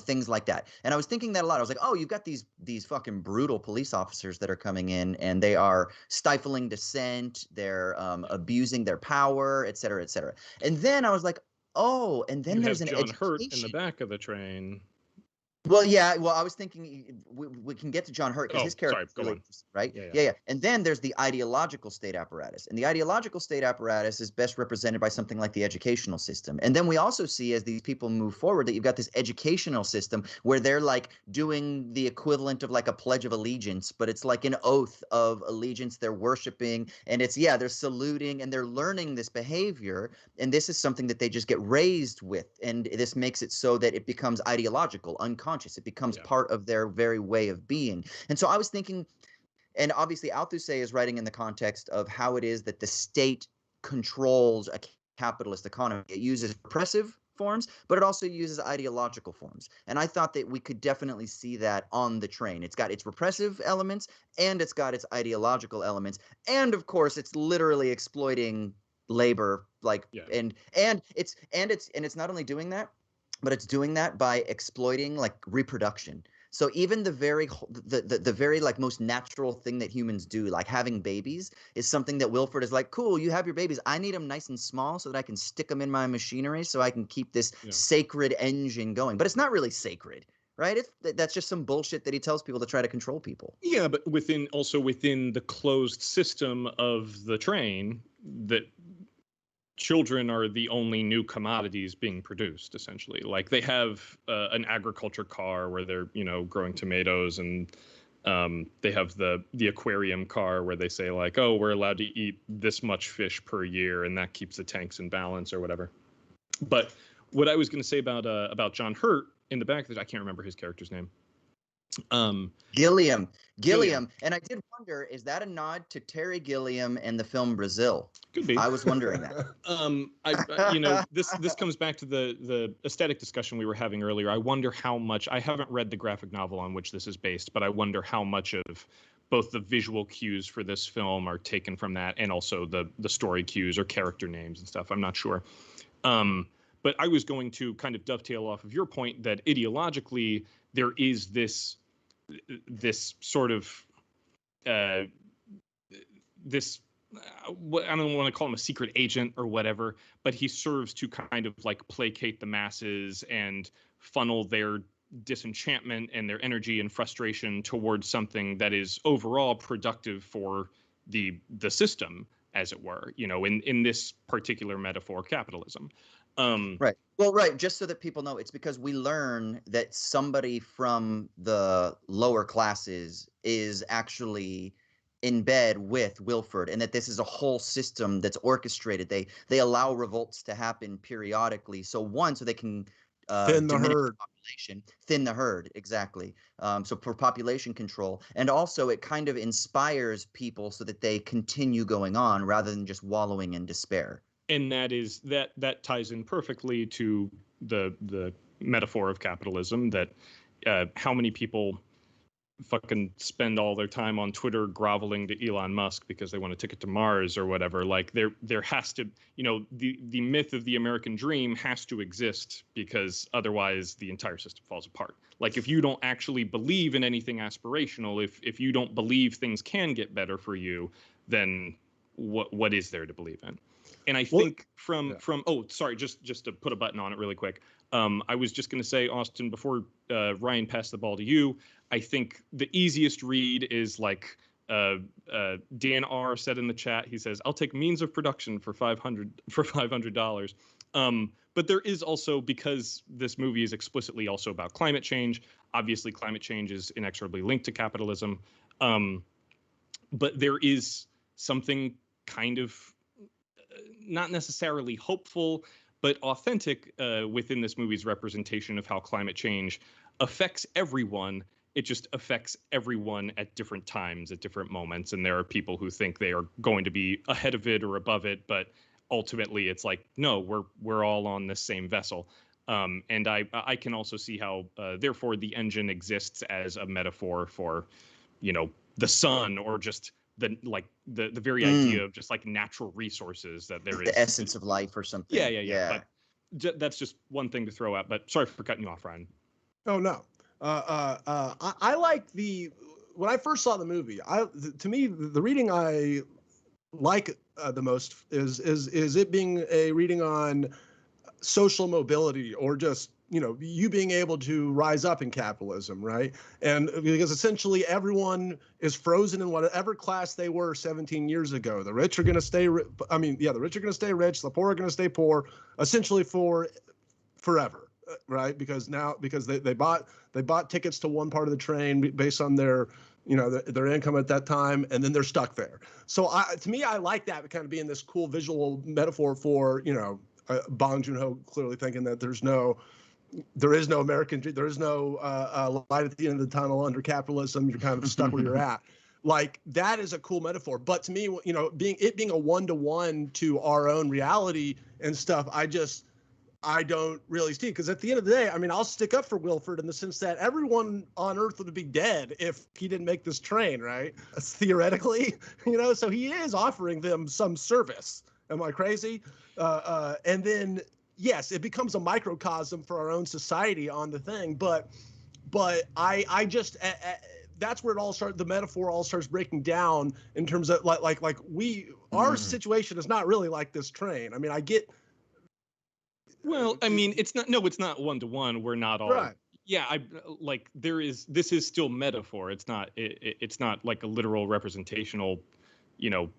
Things like that. And I was thinking that a lot. I was like, oh, you've got these fucking brutal police officers that are coming in and they are stifling dissent. They're abusing their power, et cetera, et cetera. And then I was like, oh, and then there's an John Hurt in the back of the train. Well, yeah. Well, I was thinking we can get to John Hurt because his character is really interesting, right? Yeah. And then there's the ideological state apparatus. And the ideological state apparatus is best represented by something like the educational system. And then we also see as these people move forward that you've got this educational system where they're like doing the equivalent of like a pledge of allegiance, but it's like an oath of allegiance. They're worshiping and they're saluting and they're learning this behavior. And this is something that they just get raised with. And this makes it so that it becomes ideological, unconscious. It becomes part of their very way of being. And so I was thinking, and obviously Althusser is writing in the context of how it is that the state controls a capitalist economy. It uses repressive forms, but it also uses ideological forms. And I thought that we could definitely see that on the train. It's got its repressive elements and it's got its ideological elements. And of course, it's literally exploiting labor, and it's not only doing that, but it's doing that by exploiting like reproduction. So even the very like most natural thing that humans do, like having babies, is something that Wilford is like, cool, you have your babies. I need them nice and small so that I can stick them in my machinery so I can keep this sacred engine going. But it's not really sacred, right? That's just some bullshit that he tells people to try to control people. Yeah, but within the closed system of the train, that children are the only new commodities being produced, essentially. Like they have an agriculture car where they're, growing tomatoes, and they have the aquarium car where they say like, oh, we're allowed to eat this much fish per year, and that keeps the tanks in balance or whatever. But what I was going to say about John Hurt in the back, that I can't remember his character's name. Gilliam. And I did wonder, is that a nod to Terry Gilliam and the film Brazil? Could be. I was wondering that. This comes back to the aesthetic discussion we were having earlier. I wonder how much, I haven't read the graphic novel on which this is based, but I wonder how much of both the visual cues for this film are taken from that, and also the story cues or character names and stuff. I'm not sure. But I was going to kind of dovetail off of your point that ideologically there is this sort of what I don't want to call him a secret agent or whatever, but he serves to kind of like placate the masses and funnel their disenchantment and their energy and frustration towards something that is overall productive for the system, as it were, in this particular metaphor, capitalism. Right. Well, right. Just so that people know, it's because we learn that somebody from the lower classes is actually in bed with Wilford, and that this is a whole system that's orchestrated. They allow revolts to happen periodically. So they can thin the diminish herd. population, thin the herd, exactly. So for population control, and also it kind of inspires people so that they continue going on rather than just wallowing in despair. And that ties in perfectly to the metaphor of capitalism, that how many people fucking spend all their time on Twitter groveling to Elon Musk because they want a ticket to Mars or whatever. Like there has to, the myth of the American dream has to exist, because otherwise the entire system falls apart. Like if you don't actually believe in anything aspirational, if you don't believe things can get better for you, then what is there to believe in? And I think from oh, sorry, just to put a button on it really quick. I was just going to say, Austin, before Ryan passed the ball to you, I think the easiest read is like Dan R said in the chat. He says, "I'll take means of production for $500." But there is also, because this movie is explicitly also about climate change. Obviously, climate change is inexorably linked to capitalism. But there is something kind of not necessarily hopeful, but authentic within this movie's representation of how climate change affects everyone. It just affects everyone at different times, at different moments. And there are people who think they are going to be ahead of it or above it, but ultimately it's like, no, we're all on this same vessel. And I can also see how, therefore, the engine exists as a metaphor for, the sun, or just the very idea of just like natural resources, that there is the essence of life or something. Yeah. But that's just one thing to throw out. But sorry for cutting you off, Ryan. Oh no. I like when I first saw the movie, to me, the reading I like the most is it being a reading on social mobility, or just, you being able to rise up in capitalism, right? And because essentially everyone is frozen in whatever class they were 17 years ago. The rich are going to stay, the rich are going to stay rich, the poor are going to stay poor, essentially for forever. Right, because they bought tickets to one part of the train based on their income at that time, and then they're stuck there. So to me, I like that kind of being this cool visual metaphor for Bong Joon-ho clearly thinking that there is no American, there is no light at the end of the tunnel under capitalism. You're kind of stuck where you're at. Like, that is a cool metaphor. But to me, being a one-to-one to our own reality and stuff, I don't really see, because at the end of the day, I'll stick up for Wilford in the sense that everyone on Earth would be dead if he didn't make this train, right? Theoretically, so he is offering them some service. Am I crazy? And then, yes, it becomes a microcosm for our own society on the thing, but I just that's where it all starts. The metaphor all starts breaking down in terms of our situation is not really like this train. I get. Well, it's not one-to-one. We're not all right. Yeah, this is still metaphor. It's not like a literal representational,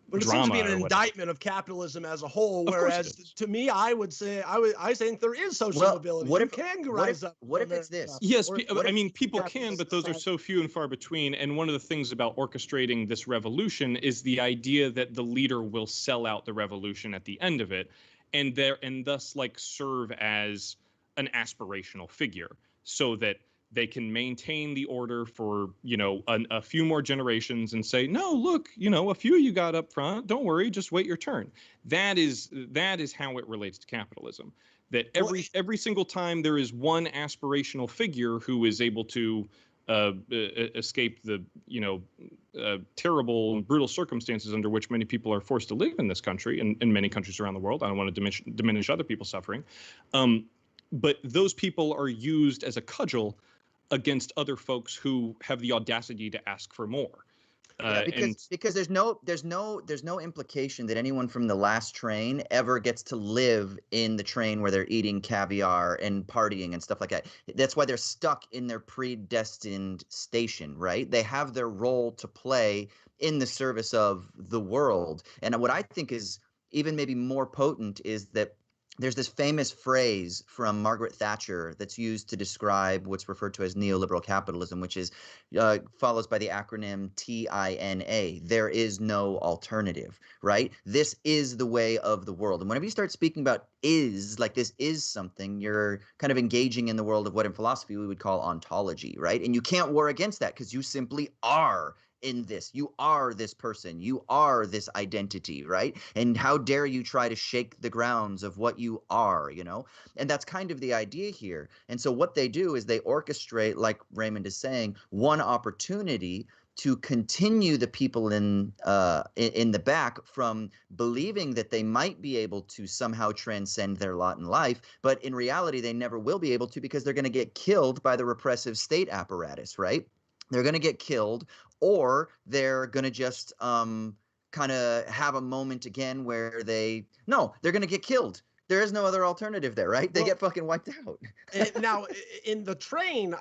but it drama seems to be an or indictment of capitalism as a whole. Whereas to me, I would say I think there is social mobility. What you if can rise up? What if it's this? Yes, people can, but those are so few and far between. And one of the things about orchestrating this revolution is the idea that the leader will sell out the revolution at the end of it, and thus serve as an aspirational figure, so that they can maintain the order for a few more generations and say, no, look, a few of you got up front, don't worry, just wait your turn. That is how it relates to capitalism. That every single time there is one aspirational figure who is able to escape the terrible and brutal circumstances under which many people are forced to live in this country and in many countries around the world. I don't want to diminish other people's suffering, but those people are used as a cudgel against other folks who have the audacity to ask for more. Because there's no implication that anyone from the last train ever gets to live in the train where they're eating caviar and partying and stuff like that. That's why they're stuck in their predestined station, right? They have their role to play in the service of the world. And what I think is even maybe more potent is that there's this famous phrase from Margaret Thatcher that's used to describe what's referred to as neoliberal capitalism, which is follows by the acronym TINA. There is no alternative, right? This is the way of the world. And whenever you start speaking about is, like this is something, you're kind of engaging in the world of what in philosophy we would call ontology, right? And you can't war against that because you simply are in this. You are this person. You are this identity, right? And how dare you try to shake the grounds of what you are, you know? And that's kind of the idea here. And so what they do is they orchestrate, like Raymond is saying, one opportunity to continue the people in the back from believing that they might be able to somehow transcend their lot in life, but in reality they never will be able to because they're going to get killed by the repressive state apparatus, right? They're going to get killed, or they're going to just kind of have a moment again where they're going to get killed. There is no other alternative there, right? They get fucking wiped out. Now, in the train,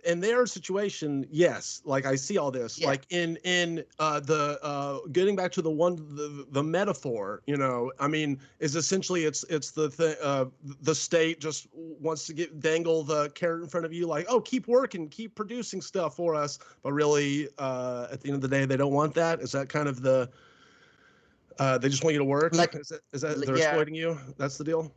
in their situation, yes, like I see all this, like in the getting back to the metaphor, you know, I mean, is essentially it's the state just wants to dangle the carrot in front of you, like, oh, keep working, keep producing stuff for us, but really, at the end of the day, they don't want that. Is that kind of the they just want you to work? Like, is that they're exploiting you? That's the deal.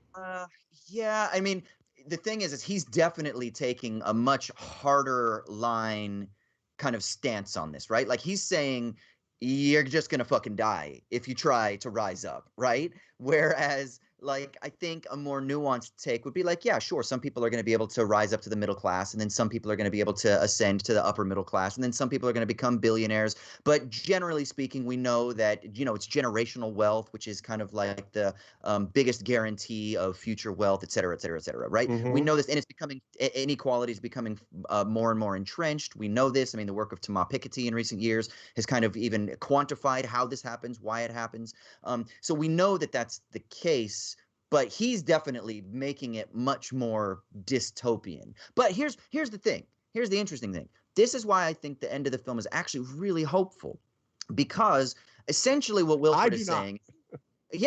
Yeah, I mean, the thing is he's definitely taking a much harder line kind of stance on this, right? Like he's saying you're just gonna fucking die if you try to rise up, right? Whereas like I think a more nuanced take would be like, yeah, sure, some people are going to be able to rise up to the middle class, and then some people are going to be able to ascend to the upper middle class, and then some people are going to become billionaires. But generally speaking, we know that, you know, it's generational wealth, which is kind of like the biggest guarantee of future wealth, et cetera, et cetera, et cetera, right? Mm-hmm. We know this, and it's becoming, inequality is becoming more and more entrenched. We know this. I mean, the work of Thomas Piketty in recent years has kind of even quantified how this happens, why it happens. So we know that that's the case. But he's definitely making it much more dystopian. But here's the thing. Here's the interesting thing. This is why I think the end of the film is actually really hopeful, because essentially what Wilford is saying, this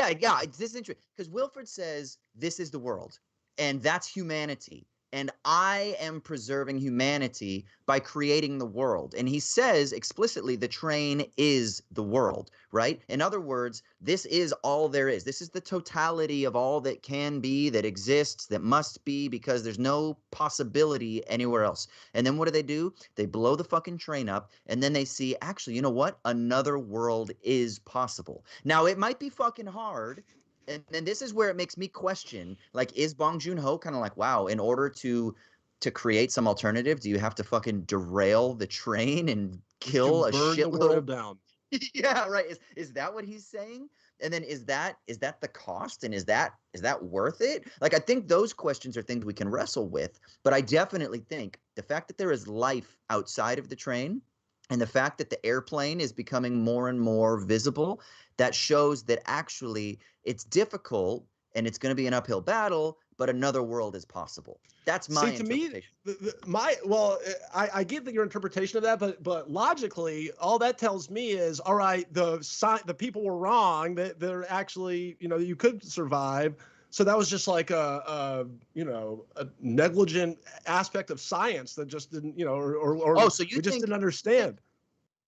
is interesting, because Wilford says this is the world, and that's humanity. And I am preserving humanity by creating the world. And he says explicitly the train is the world, right? In other words, this is all there is. This is the totality of all that can be, that exists, that must be, because there's no possibility anywhere else. And then what do? They blow the fucking train up, and then they see, actually, you know what? Another world is possible. Now, it might be fucking hard. And this is where it makes me question, like, is Bong Joon-ho kind of like, wow, in order to create some alternative, do you have to fucking derail the train and kill a shitload the world down? Yeah, right. Is that what he's saying? And then is that the cost? And is that worth it? Like, I think those questions are things we can wrestle with. But I definitely think the fact that there is life outside of the train, and the fact that the airplane is becoming more and more visible, that shows that actually it's difficult and it's going to be an uphill battle, but another world is possible. That's my interpretation. I get that your interpretation of that, but logically, all that tells me is, all right, the people were wrong, that they're actually, you know, you could survive. So that was just like a negligent aspect of science that just didn't, you know, so we just didn't understand.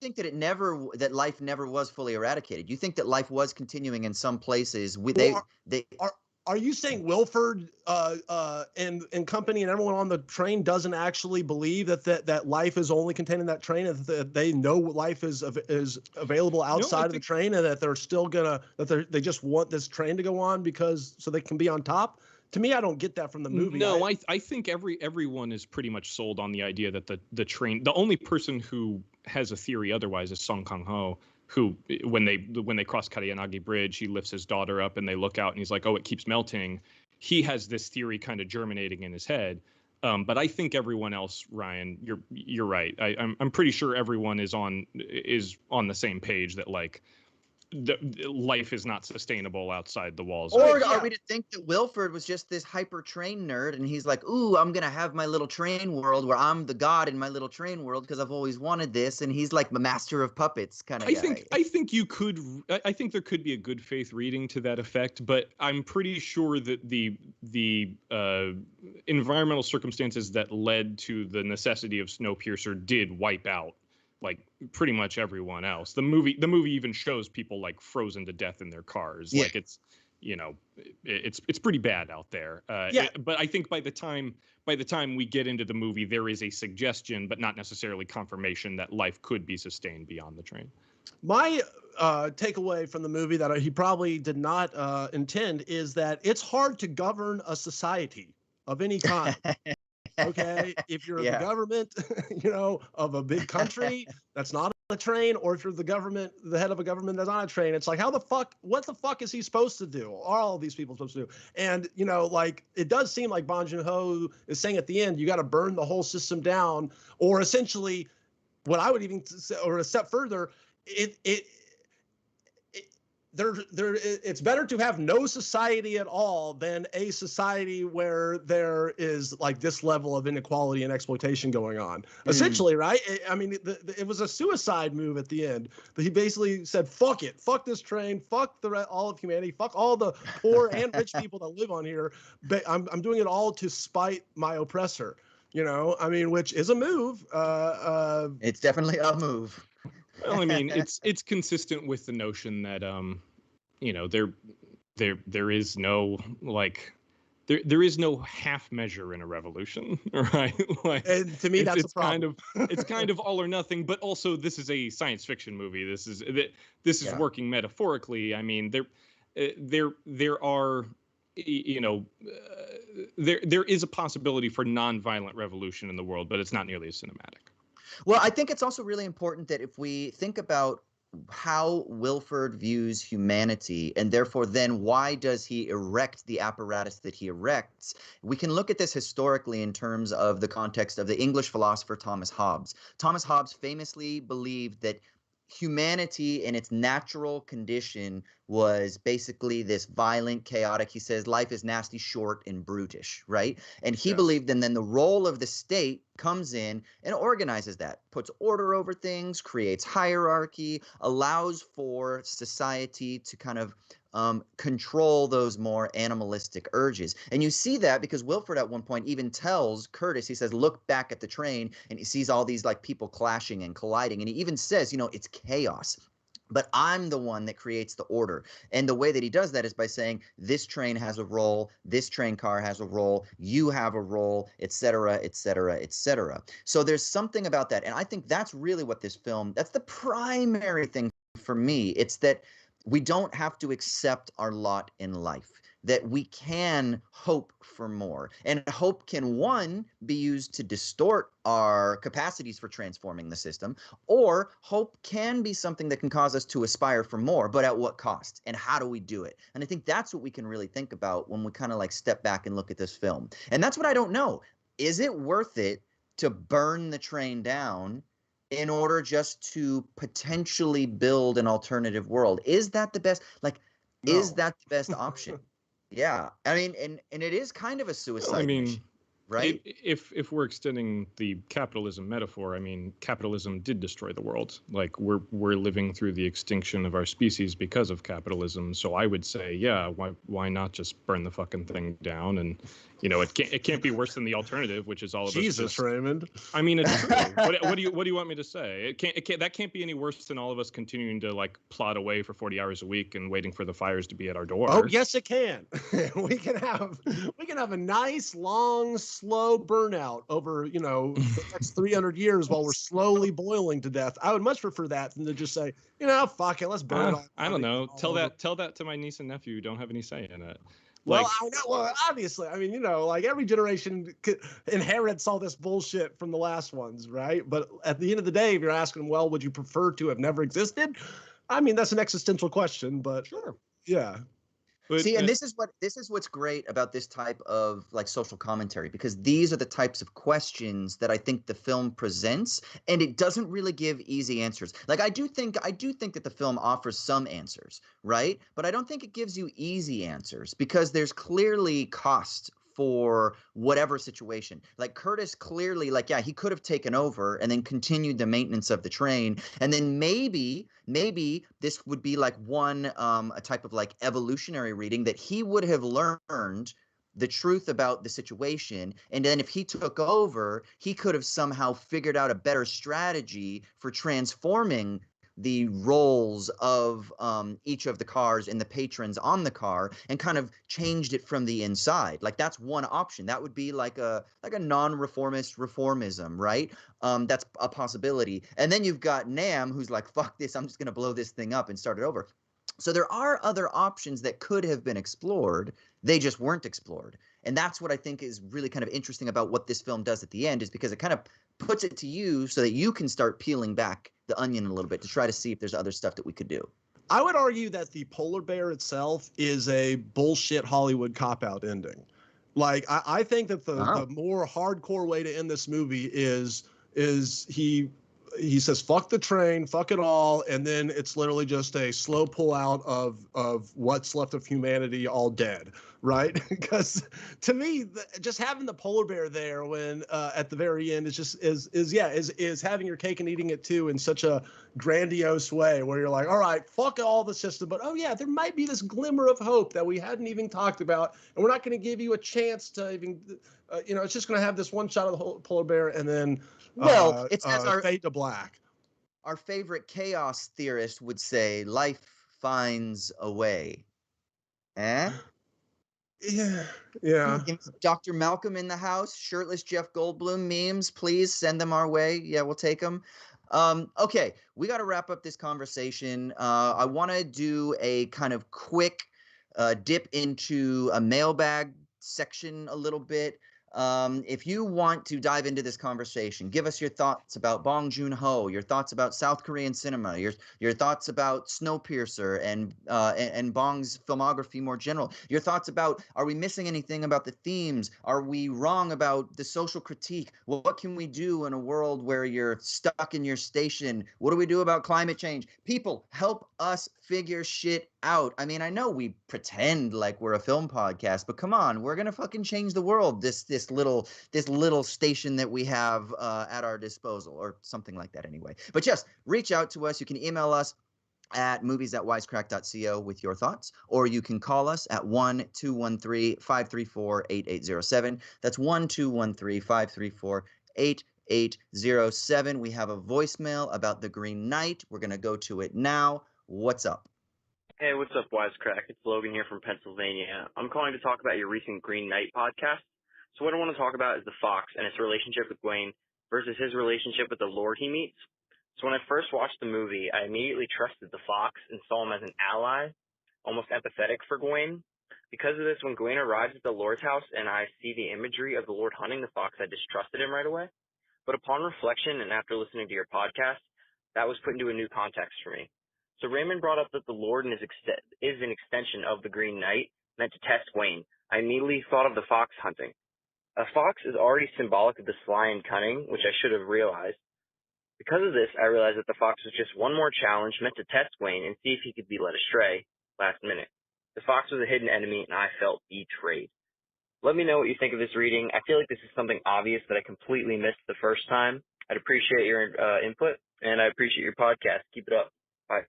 You think that life never was fully eradicated? You think that life was continuing in some places? Are you saying Wilford and company and everyone on the train doesn't actually believe that life is only contained in that train, and that they know life is available outside of the train, and that they're still they just want this train to go on so they can be on top? To me, I don't get that from the movie. No, I think everyone is pretty much sold on the idea that the train. The only person who has a theory otherwise is Song Kang-ho, who when they cross Karayanagi Bridge, he lifts his daughter up and they look out and he's like, oh, it keeps melting. He has this theory kind of germinating in his head. But I think everyone else, Ryan, you're right. I'm pretty sure everyone is on the same page that, like, life is not sustainable outside the walls. Or are we to think that Wilford was just this hyper train nerd and he's like, ooh, I'm going to have my little train world where I'm the god in my little train world because I've always wanted this, and he's like the master of puppets kind of guy. I think there could be a good faith reading to that effect, but I'm pretty sure that the environmental circumstances that led to the necessity of Snowpiercer did wipe out like pretty much everyone else. The movie even shows people like frozen to death in their cars. Yeah. Like it's, you know, it's pretty bad out there. But I think by the time we get into the movie, there is a suggestion, but not necessarily confirmation, that life could be sustained beyond the train. My takeaway from the movie that he probably did not intend is that it's hard to govern a society of any kind. Okay, if you're the government, you know, of a big country that's not a train, or if you're the head of a government that's on a train, it's like, what the fuck is he supposed to do? Are all of these people supposed to do? And, you know, like, it does seem like Bong Joon-ho is saying at the end, you got to burn the whole system down, or essentially, what I would even say, or a step further, it's better to have no society at all than a society where there is like this level of inequality and exploitation going on. Essentially, right? I mean, it was a suicide move at the end. He basically said, "Fuck it, fuck this train, fuck all of humanity, fuck all the poor and rich people that live on here. But I'm doing it all to spite my oppressor." You know, I mean, which is a move. It's definitely a move. Well, I mean, it's consistent with the notion that you know, there is no like there is no half measure in a revolution, right? Like, and to me, that's a problem. It's kind of all or nothing. But also, this is a science fiction movie. This is working metaphorically. I mean, there are, you know, there is a possibility for nonviolent revolution in the world, but it's not nearly as cinematic. Well, I think it's also really important that if we think about how Wilford views humanity, and therefore then why does he erect the apparatus that he erects, we can look at this historically in terms of the context of the English philosopher Thomas Hobbes. Thomas Hobbes famously believed that humanity in its natural condition was basically this violent, chaotic. He says life is nasty, short, and brutish, right? And he believed, and then the role of the state comes in and organizes that, puts order over things, creates hierarchy, allows for society to kind of control those more animalistic urges. And you see that because Wilford at one point even tells Curtis, he says, look back at the train, and he sees all these like people clashing and colliding. And he even says, you know, it's chaos, but I'm the one that creates the order. And the way that he does that is by saying this train has a role, this train car has a role, you have a role, et cetera, et cetera, et cetera. So there's something about that. And I think that's really what this film, that's the primary thing for me. It's that we don't have to accept our lot in life, that we can hope for more. And hope can, one, be used to distort our capacities for transforming the system, or hope can be something that can cause us to aspire for more, but at what cost? And how do we do it? And I think that's what we can really think about when we kind of like step back and look at this film. And that's what I don't know. Is it worth it to burn the train down in order just to potentially build an alternative world? Is that the best, like, no. Is that the best option? Yeah. I mean, and it is kind of a suicide mission, right? If we're extending the capitalism metaphor, I mean, capitalism did destroy the world. Like, we're living through the extinction of our species because of capitalism. So I would say, yeah, why not just burn the fucking thing down? And, you know, it can't be worse than the alternative, which is all of Jesus, Raymond. I mean, it's true. What do you want me to say? That can't be any worse than all of us continuing to like plod away for 40 hours a week and waiting for the fires to be at our door. Oh, yes, it can. we can have a nice, long, slow burnout over, you know, the next 300 years while we're slowly boiling to death. I would much prefer that than to just say, you know, fuck it, let's burn all. I don't know. Tell that to my niece and nephew who don't have any say in it. Like, well, I know. Well, obviously, I mean, you know, like every generation inherits all this bullshit from the last ones, right? But at the end of the day, if you're asking them, well, would you prefer to have never existed? I mean, that's an existential question, but sure, yeah. See, and this is what's great about this type of like social commentary, because these are the types of questions that I think the film presents, and it doesn't really give easy answers. Like I do think that the film offers some answers, right? But I don't think it gives you easy answers, because there's clearly cost for whatever situation. Like Curtis clearly, like, yeah, he could have taken over and then continued the maintenance of the train, and then maybe this would be like a type of like evolutionary reading, that he would have learned the truth about the situation, and then if he took over, he could have somehow figured out a better strategy for transforming the roles of each of the cars and the patrons on the car, and kind of changed it from the inside. Like that's one option. That would be like a non-reformist reformism, right? That's a possibility. And then you've got Nam, who's like, fuck this, I'm just going to blow this thing up and start it over. So there are other options that could have been explored. They just weren't explored. And that's what I think is really kind of interesting about what this film does at the end, is because it kind of puts it to you so that you can start peeling back the onion a little bit to try to see if there's other stuff that we could do. I would argue that the polar bear itself is a bullshit Hollywood cop-out ending. Like, I think that the more hardcore way to end this movie is he says, fuck the train, fuck it all, and then it's literally just a slow pull out of what's left of humanity all dead, right? Because to me, just having the polar bear there when at the very end is having your cake and eating it too, in such a grandiose way, where you're like, all right, fuck all the system, but oh yeah, there might be this glimmer of hope that we hadn't even talked about, and we're not going to give you a chance to even, it's just going to have this one shot of the polar bear, and then it's as fade to black. Our favorite chaos theorist would say, life finds a way. Eh? Yeah. Dr. Malcolm in the house, shirtless Jeff Goldblum memes, please send them our way. Yeah, we'll take them. Okay, we got to wrap up this conversation. I want to do a kind of quick dip into a mailbag section a little bit. If you want to dive into this conversation, give us your thoughts about Bong Joon-ho, your thoughts about South Korean cinema, your thoughts about Snowpiercer and Bong's filmography more general. Your thoughts about, are we missing anything about the themes? Are we wrong about the social critique? What can we do in a world where you're stuck in your station? What do we do about climate change? People, help us figure shit out. I mean, I know we pretend like we're a film podcast, but come on, we're gonna fucking change the world. This little station that we have at our disposal, or something like that anyway. But just reach out to us. You can email us at movies@wisecrack.co with your thoughts, or you can call us at 1-213-534-8807. That's 1-213-534-8807. We have a voicemail about The Green Knight. We're going to go to it now. What's up? Hey, what's up, Wisecrack? It's Logan here from Pennsylvania. I'm calling to talk about your recent Green Knight podcast. So what I want to talk about is the Fox and its relationship with Gwaine versus his relationship with the Lord he meets. So when I first watched the movie, I immediately trusted the Fox and saw him as an ally, almost empathetic for Gwaine. Because of this, when Gwaine arrives at the Lord's house and I see the imagery of the Lord hunting the Fox, I distrusted him right away. But upon reflection and after listening to your podcast, that was put into a new context for me. So Raymond brought up that the Lord is an extension of the Green Knight, meant to test Gwaine. I immediately thought of the fox hunting. A fox is already symbolic of the sly and cunning, which I should have realized. Because of this, I realized that the fox was just one more challenge meant to test Gwaine and see if he could be led astray last minute. The fox was a hidden enemy, and I felt betrayed. Let me know what you think of this reading. I feel like this is something obvious that I completely missed the first time. I'd appreciate your input, and I appreciate your podcast. Keep it up. Bye.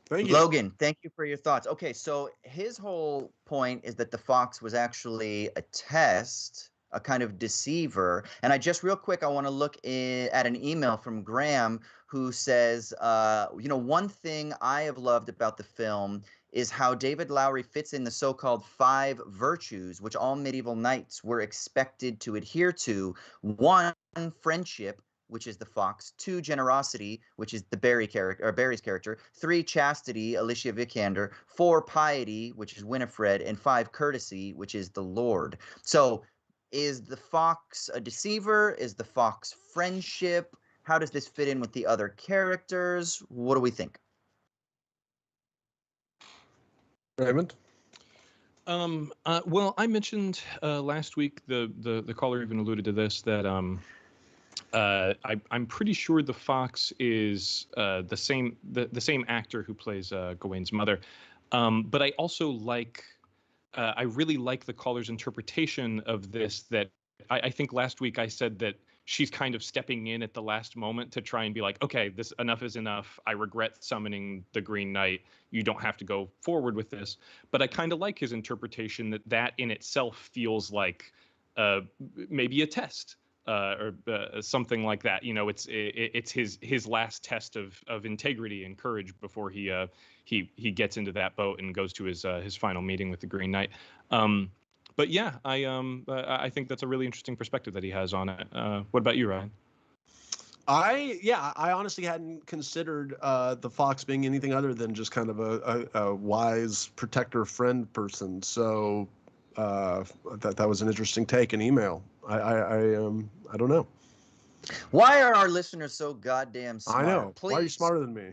Thank you. Logan, thank you for your thoughts. Okay, so his whole point is that the fox was actually a test, a kind of deceiver. And I just real quick, I want to look at an email from Graham, who says, one thing I have loved about the film is how David Lowery fits in the so-called 5 virtues, which all medieval knights were expected to adhere to. 1, friendship, which is the fox; 2, generosity, which is the Barry's character; 3, chastity, Alicia Vikander; 4, piety, which is Winifred; and 5, courtesy, which is the Lord. So is the fox a deceiver? Is the fox friendship? How does this fit in with the other characters? What do we think? Raymond? Well, I mentioned last week, the caller even alluded to this, that I'm pretty sure the Fox is the same actor who plays Gawain's mother. But I also I really like the caller's interpretation of this, that I think last week I said that she's kind of stepping in at the last moment to try and be like, okay, this enough is enough. I regret summoning the Green Knight. You don't have to go forward with this. But I kind of like his interpretation that in itself feels like maybe a test. Or something like that. You know, it's his last test of integrity and courage before he gets into that boat and goes to his final meeting with the Green Knight. But yeah, I think that's a really interesting perspective that he has on it. What about you, Ryan? I honestly hadn't considered the Fox being anything other than just kind of a wise protector friend person. So that was an interesting take and email. I don't know. Why are our listeners so goddamn smart? I know. Please. Why are you smarter than me?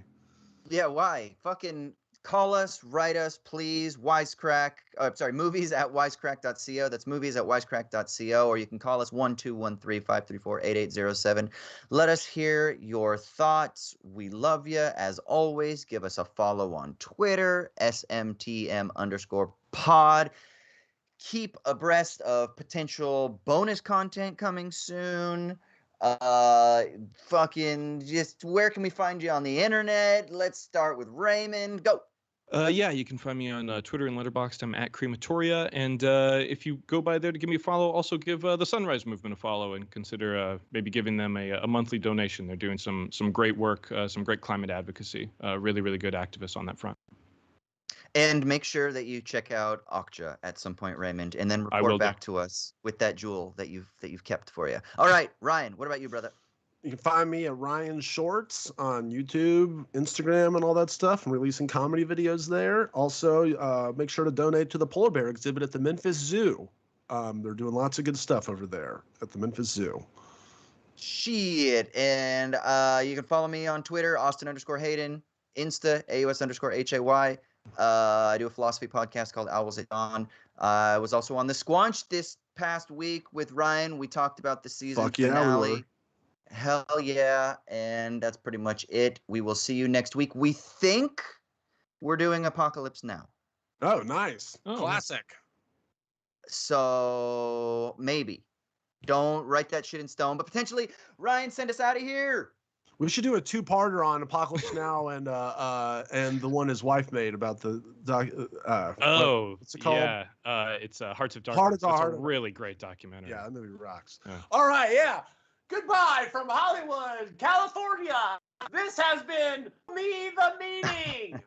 Yeah, why? Fucking call us, write us, please. movies@wisecrack.co. That's movies@wisecrack.co. Or you can call us 1-213-534-8807. Let us hear your thoughts. We love you. As always, give us a follow on Twitter, SMTM_pod. Keep abreast of potential bonus content coming soon. Fucking just where can we find you on the internet? Let's start with Raymond. Go. Yeah, you can find me on Twitter and Letterboxd. I'm at Crematoria, and if you go by there to give me a follow, also give the Sunrise Movement a follow, and consider maybe giving them a monthly donation. They're doing some great work, some great climate advocacy. Really, really good activists on that front. And make sure that you check out Okja at some point, Raymond, and then report back to us with that jewel that you've kept for you. All right, Ryan, what about you, brother? You can find me at Ryan Shorts on YouTube, Instagram, and all that stuff. I'm releasing comedy videos there. Also, make sure to donate to the polar bear exhibit at the Memphis Zoo. They're doing lots of good stuff over there at the Memphis Zoo. Shit. And you can follow me on Twitter, Austin_Hayden, Insta, AUS_HAY. I do a philosophy podcast called Owls at Dawn. I was also on the Squanch this past week with Ryan. We talked about the season finale. Hell yeah. And that's pretty much it. We will see you next week. We think we're doing Apocalypse Now. Oh, nice. Oh. Classic. So maybe. Don't write that shit in stone, but potentially, Ryan, send us out of here. We should do a two-parter on Apocalypse Now and the one his wife made about the what's it called? Yeah, it's Hearts of Darkness. It's a really great documentary. Yeah, that movie rocks. Yeah. All right, yeah. Goodbye from Hollywood, California. This has been Me the Meaning.